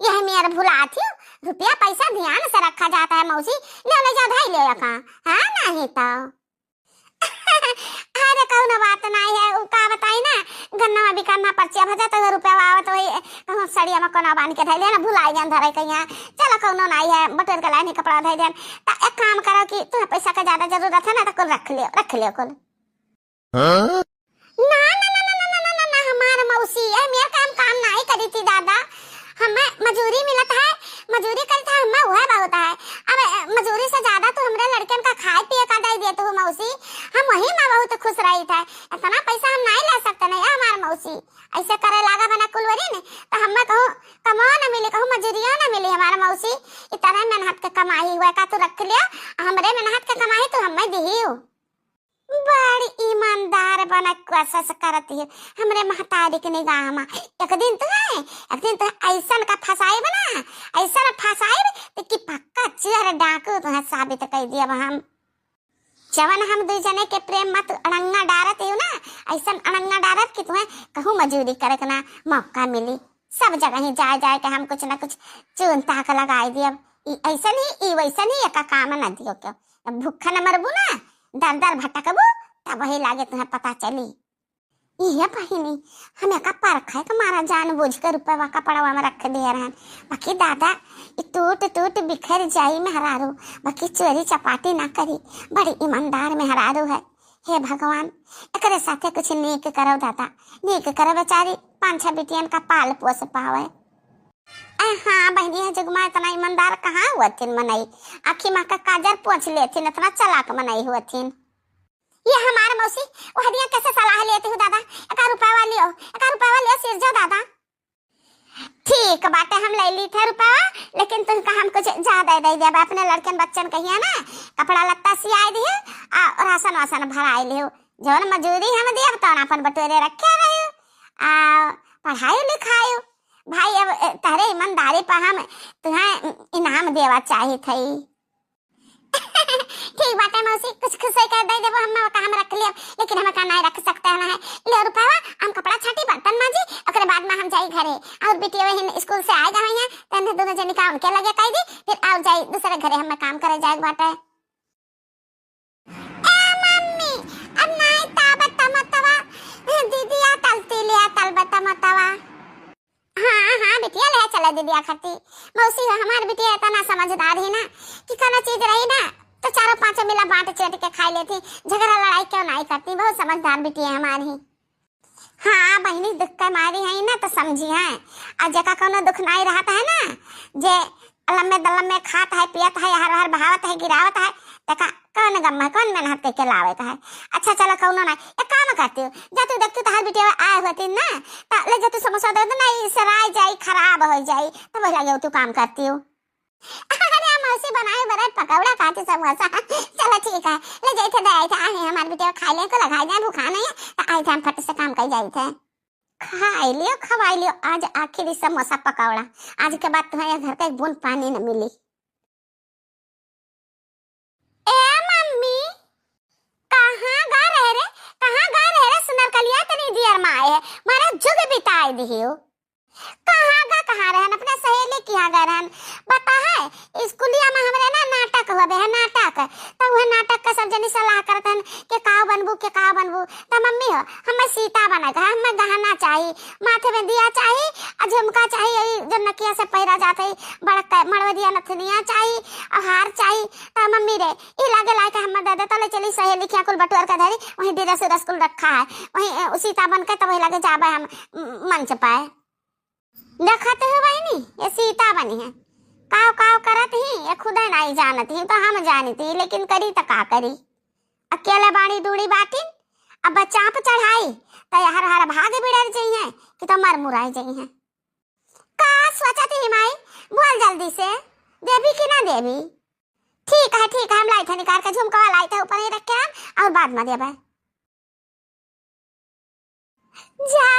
यह मेरा भुलाती रुपया पैसा ध्यान से रखा जाता है मौसी ले जा भाई ले रखा हाँ नहीं तो अरे कौन बात नहीं है का बताई ना गन्ना में भी करना पर्चिया भजा तो रुपया आवत वही कहूं सड़िया में कोना बांध के धैले ना भुलाई जान धरे कहिया चलो कौनो नहीं है बटोर के लाइन कपड़ा धै देन त एक काम करो कि तुम्हें पैसा का ज्यादा जरूरत है ना तो कुल रख लियो कुल ना ना ना ना ना ना ना हमारा मौसी है मेरा काम नहीं करी थी दादा हमें मजूरी मिलता है मजूरी करता है हमें वह बहुत है अब मजूरी से ज्यादा तो हमरे लड़कन का खाए पिए का दे देते हो मौसी हम वही में बहुत खुश रही था इतना पैसा हम नहीं ले सकते नहीं हमारे मौसी ऐसे करे लागा बना कुलवरी ने तो हमें कहूँ कमाओ ना मिले कहूँ मजूरियों ना मिली हमारे मौसी इतना मेहनत के कमाई हुआ का तू रख लिया हमरे मेहनत के कमाई तो हमें दी हो बड़ी ईमानदार बना कोशिश करती है हमरे महतारी के निगाह में एक दिन तो ऐसन का फसाई बना ऐसा फसाई कि पक्का चेहरा डाकू तो साबित कर दिया हम जवन हम दो जने के प्रेम मत अड़ंगा डारत हो ना ऐसा अड़ंगा डारत कि तुम्हें कहूँ मजूरी करे के ना मौका मिली सब जगह ही जाए के हम कुछ ना कुछ चून ताक लगाई दिया ऐसा नहीं वैसा नहीं एक काम न दियो क्यों भूखा न मरबू ना दर दर भटकबू तब वही लागे तुम्हें पता चली ये बहिनी हमें का परखा है तुम्हारा जान बुझ कर रुपया कपड़वा में रख दे रहे बाकी दादा टूट बिखर जाई मेहरारू बाकी चोरी चपाटी ना करी बड़ी ईमानदार मेहरारू है हे भगवान एकरे साथे कुछ नीक करो दादा नीक करो बेचारी 5-6 बिटियन का पाल पोस पावे हाँ बहनी है जगमा इतना ईमानदार कहाँ हुआ थी मनाई आखी माँ का काजर पोंछ लेथिन इतना चलाक मनाई हुआ थी ये हमारे मौसी वहदिया कैसे सलाह लेती हूँ दादा 1 रुपया लियो 1 रुपया सिर जाओ दादा ठीक बाटे हम ले ली थे रुपया लेकिन तुमका हम कुछ ज्यादा दे दिया अपने लड़कन बच्चन कहिए ना कपड़ा लत्ता सियाई दिए और राशन वासन भराई लियो जौन मजूरी हम दिए तो अपन बटोरे रखे रहे पढ़ाई लिखाई भाई अब तारे ईमानदारी पर हम तुम्हें इनाम देवा चाहिए थी ठीक बात है मौसी कुछ खुश कर दे देबो हम काम रख लियो लेकिन हम का नहीं रख सकते हैं ले रुपया हम कपड़ा छाटी बर्तन मांजी ओकरे बाद में हम जाई घरे और बेटी वही स्कूल से आए गए तने दोनों जने काम के लगे कई दी फिर आओ जाई दूसरे घरे हम काम करे जाए बाटे ए मम्मी अब नहीं ताबत तमतवा दीदी आ तलती ले तलबत मतवा हाँ बिटिया ले चला दीदी खाती मौसी हमारी बिटिया इतना समझदार है ना कि खाना चीज रही ना तो चारों पांचों मिला बांट चट के खा लेती, झगड़ा लड़ाई क्यों नहीं करती। बहुत समझदार बेटी है हमारी। हाँ बहनी, दुख के मारी है ना तो समझी है। और जका कोनो दुख नहीं रहता है ना, जे लम्बे दलम्बे खात है पियत है हर हर बहावत है गिरावत है, तका कौन गम कौन मेहनत के लावत है। अच्छा चलो कौनो नहीं, एक काम करती हूँ, जा तू देखती तो हर बेटी आए होती ना, तो ले जा तू समोसा दे दो, नहीं सराय जाई खराब हो जाई तो वही लगे तू काम करती हूँ। अरे मौसी बनाए बड़ा पकौड़ा खाती समोसा। चलो ठीक है, ले जाते दे आए थे आहे हमारे बेटे खा ले को लगाई जाए, भूखा नहीं है तो आए थे हम फट से काम कर जाए थे। खाई लियो खवाई लियो, आज आखिरी समोसा पकौड़ा, आज के बाद तुम्हारे घर का एक बूंद पानी न मिली। ए मम्मी कहाँ गा रहे रे, कहाँ गा रहे रे, सुनर कलिया तनी दियर माए है मारा जुग बिताई दियो। कहाँ रहन, अपने सहेली की यहाँ रहन। बता है स्कूलिया में हमरे ना नाटक होबे है, नाटक तो वह नाटक का सब जनी सलाह करतन के का बनबू तो मम्मी हो हमें सीता बना है, हमें गहना चाहिए, माथे में दिया चाहिए और झुमका चाहिए जो नकिया से पहिरा जाते है, बड़का मड़वदिया नथनिया चाहिए और हार चाहिए। तो मम्मी रे ई लागे लायक हम दादा तले चली सहेली की कुल बटुअर का धरी वहीं डेरा से रसकुल रखा है, वहीं सीता बन के तो वही लगे जाबे हम मंच पाए। देखते हो बहनी ये सीता बनी है, काव काव करत ही ये खुद नहीं जानती ही तो हम जानती, लेकिन करी तो का करी। अकेले बाड़ी दूड़ी बाटी अब बच्चा पे चढ़ाई तो हर हर भाग बिड़र जाइए कि तो मर मुराई जाइए। का सोचती ही माई, बोल जल्दी से देवी कि ना देवी। ठीक है हम लाई थे निकाल के झुमका लाई थे ऊपर ही रख के और बाद में देबे।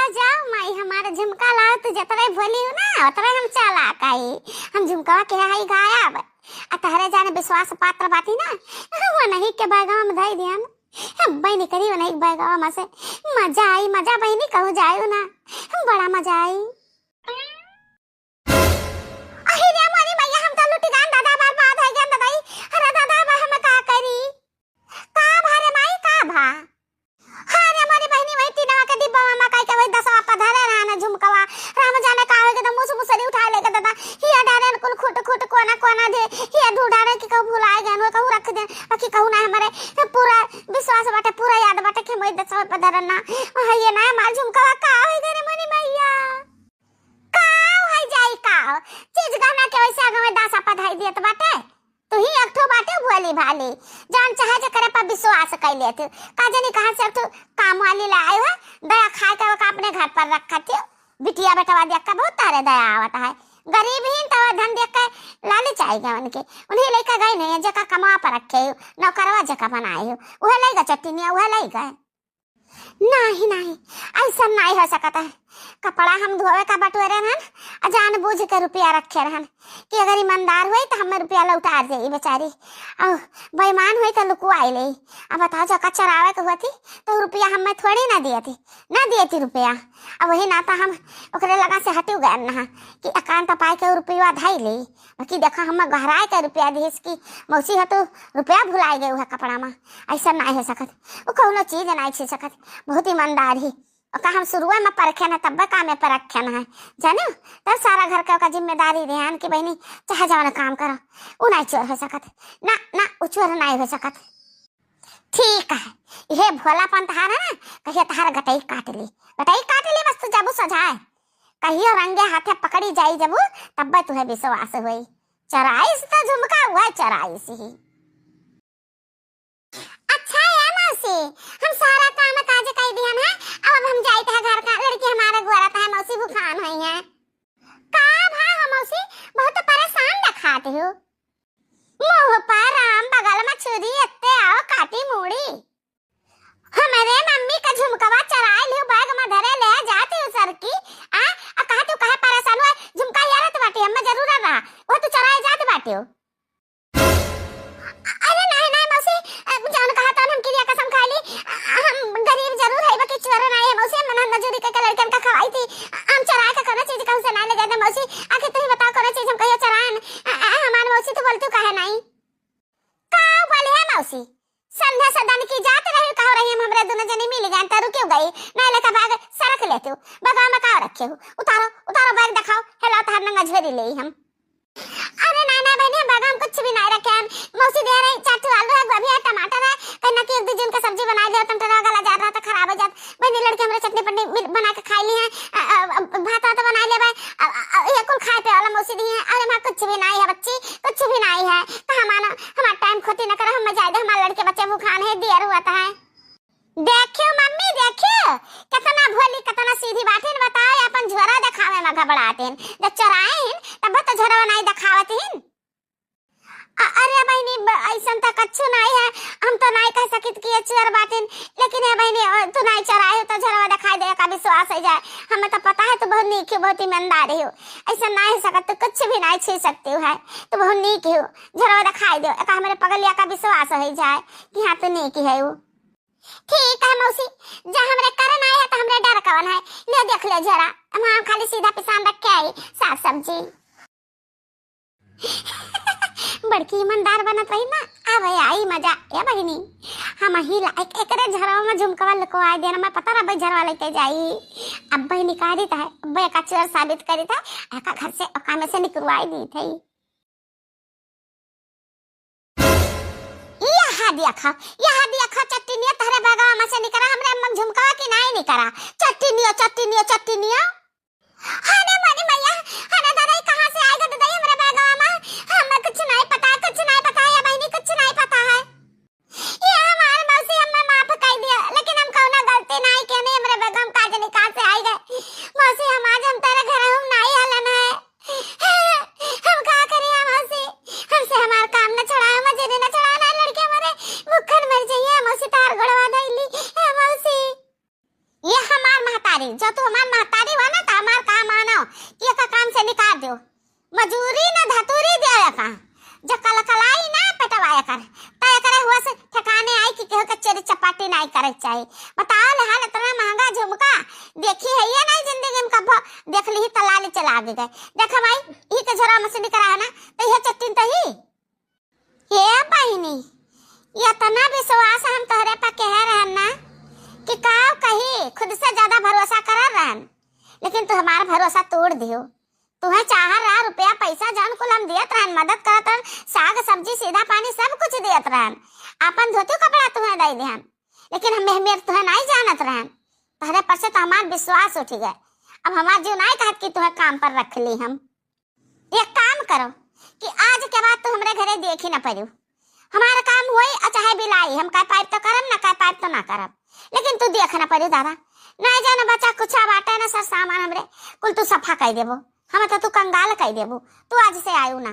जा माई हमारा झुमका लाओ, तू जतरे बोली हो ना उतरे हम चला काई, हम झुमका के है गायब आ तहरे जाने विश्वास पात्र बाती ना, वो नहीं के बैगा में धई दियन हम बहनी करी वो नहीं बैगा में से मजा आई, मजा बहनी कहू जायो ना, बड़ा मजा आई। अरे मोरी मैया हम तो लुटी गान दादा बर्बाद है गन दादाई। अरे दादा बा हम का करी, का भारे माई का भा। अरे मोरी बहनी वही तीनवा के डिब्बा में काई के वही 10वां पधरे रहना झुमकवा, राम जाने का होगे तो मुसरी उठा लेके दादा हिया डारे कुल खुट कोना दे हिया ढूंढारे की कहू भुलाए गन कहू रख दे बाकी कहू ना हमारे पूरा विश्वास बाटे पूरा याद बाटे कि मैं 10वां पधरना ये ना मार झुमकवा का होगे रे मोरी मैया, का हो जाई का चीज गहना के वैसे आगे में 10 पधाई दियत बाटे, तू ही एक ठो बाटे भोली भाली जान चाहे जे करे पर विश्वास कर लेते का जनी कहां से तू काम वाली लाए हो दया खा के वो अपने घर पर रखा थे। बिटिया बेटवा देख के बहुत तारे दया आवता है, गरीब ही तो धन देख के लाली चाहिए उनके, उन्हें लेकर गए नहीं जका कमा पर रखे हो नौकरवा जका बनाए हो वह लेगा चट्टिनिया वह लेगा। नहीं ऐसा नहीं हो सकता है, कपड़ा हम धोवे का बटुए रहन जान बूझ के रुपया रखे रहन कि अगर ईमानदार हुई तो हमें रुपया लौटा दे बेचारी, और बेईमान हुई तो लुकुआई ले। अब बताओ जो चरावे के होती तो रुपया हमें थोड़ी ना दिए थी रुपया, अब वही ना तो हम ओकरे लगा से हटू गए ना कि एकांत पाई के रुपया धाई ले, बाकी देखा हम गहराए के रुपया दी इसकी मौसी हो तो रुपया भुलाई गए है कपड़ा में, ऐसा नहीं हो सकत, वो कौनो चीज नहीं छीन सकत, बहुत ईमानदार ही का हम शुरुआ में परखे ना तब काम में परखे ना है जानो, तब सारा घर का जिम्मेदारी रहन कि बहनी चाहे जाओ काम करो, वो नहीं चोर हो सकत ना वो चोर नहीं हो सकत। ठीक है ये भोलापन तहार है ना, कहिए तहार गटई काट ली बस तू जबू सजाए कहियो रंगे हाथे पकड़ी जाई जबू तब तुहे विश्वास हुई, चराइस तो झुमका हुआ चराइस ही। अच्छा है मौसी हम सारा काम काज कर दिया ना, अब हम जाते हैं घर का, लड़की हमारा गोरत है मौसी बुखान हुई है का भा हम मौसी बहुत परेशान दिखाती हो, मुंह पर राम बगल में छुरी एत्ते आओ काटी मुड़ी, हमारे मम्मी का झुमकवा चराई लियो बैग में धरे ले जाती हो सर की आ कहा तू कहे परेशान हुआ झुमका यारत बाटी हम जरूर रहा वो तू चराई जात बाटी हो। अरे नहीं मौसी जान कहा था हम क्रिया कसम खा ली, हम गरीब जरूर है बाकी चोर नहीं है मौसी, मन मजदूरी के लड़कन का खवाई थी हम चराए का करना चीज कहू से ना ले जाते मौसी, आखिर तू ही बताओ कौन चीज हम कहियो चरान हमारे मौसी तो बोलतू कहे नहीं का बोले है मौसी संध्या सदन की जात रही कहो रही हम हमरे दोनों जनी मिल गए तो रुक्यो गई नहीं लेका बैग सरक लेते हो बगा में का रखे हो, उतारो बैग दिखाओ हेला तार नंगा झोरी ले हम। अरे ना ना बहनी बागा हम कुछ भी नहीं रखे हैं। मौसी दे रही चाटू आलू है गोभी है टमाटर है कहीं ना कि एक दिन का सब्जी बना लिया टमाटर गला जा रहा था खराब हो जात बहनी लड़के हमरे चटनी पटनी बना के खा ली है भात तो बना ले भाई ये कुल खाए पे वाला मौसी दी है। अरे मां कुछ भी नहीं है बच्ची कुछ भी नहीं है तो हमारा टाइम खोती न करे हम मजा दे हमारे लड़के बच्चे भूखान है देर हुआ है। देखियो मम्मी देखियो कितना भोली कितना सीधी बातें बताओ अपन झोरा दिखावे में घबराते जब चराए तब तो झोरा नहीं दिखावत हैं। अरे बहनी ऐसा तक अच्छो नहीं है हम तो नहीं कह सकित कि चोर बातें लेकिन है बहनी तू नहीं चराए तो झोरा दिखाई दे का विश्वास हो जाए हमें तो पता है तू बहुत नीक हो बहुत ईमानदार हो ऐसा नहीं हो सकता तू कुछ भी नहीं छीन सकती है तू बहुत नीक हो झोरा दिखाई दो हमारे पगलिया का विश्वास हो जाए कि हाँ तू नीक है वो। ठीक है मौसी जहाँ हमरे करन आए है तो हमरे डर कवन है ले देख ले जरा हम खाली सीधा पिसान रख के आई साग सब्जी बड़की ईमानदार बनत रही ना अब आई मजा ए बहिनी हम ही लाइक एकरे झरवा में झुमकवा लुकवाई देना मैं पता रहा झरवा लेके जाई अब बहिनी कह दी था अब का चोर साबित करी था एका घर से ओका में से निकलवाई दी थी। यहाँ दिया खा चट्टनिया तहरे बागा में से निकरा हमरे अम्मा झुमकवा की नहीं निकरा चट्टनिया हाने माने मैया हाने दादा कहां से आएगा दादा हमरे बागा में हमें कुछ नहीं पता है बहनी कुछ नहीं पता है ये हमारे मौसी अम्मा माफ कर दिया लेकिन हम कौना गलती नहीं केने हमरे बागा में काज निकाल से आई गए मौसी हम आज हम तेरे घर हम नहीं हलन है हम का करिए मौसी हमसे हमार काम न छड़ाए मजे न छड़ाना लड़के हमारे भूखन मर जाइए मौसी तार गड़वा दैली मौसी ये हमार महतारी जो तू हमार महतारी हो ना तो हमार काम आनो ये का काम से निकाल दो मजूरी ना धतूरी दे का जो कलाई ना पटवाया कर तय करे हुआ से ठिकाने आई कि केहू के चोरी चपाटी नहीं करे चाहिए बताओ ले हाल इतना महंगा झुमका देखी है ये नहीं जिंदगी में कब देख ली तलाली चला गए देखा भाई ई के झोरा में से निकला है ना तो ये चट्टिन तो ही ये बहिनी ये तना विश्वास हम तोहरे पे कह रहन ना कि का कही खुद से ज्यादा भरोसा कर रहन लेकिन तू हमारा भरोसा तोड़ दियो तुम्हें चाह रहा रुपया पैसा जान कुल हम दियत रहन मदद करत रहन साग सब्जी सीधा पानी सब कुछ दियत रहन अपन धोती कपड़ा तुम्हें दे देहन लेकिन हम मेहमेर तुम्हें नहीं जानत रहन तहरे पर से तो हमार विश्वास उठ गए अब हमार जीव नहीं कहत कि तुम्हें काम पर रख ली हम एक काम करो कि आज के बाद तू हमरे घरे देखी न पड़ू हमारा काम हुई चाहे बिलाई हम का पाइप तो करम ना का पाइप तो ना करब लेकिन तू देख न पड़ू दादा नहीं जाना बच्चा कुछ बाटे ना सर सामान हमरे कुल तू सफा कर देबो हमें तो तू कंगाल कर देबो तू आज से आयु ना।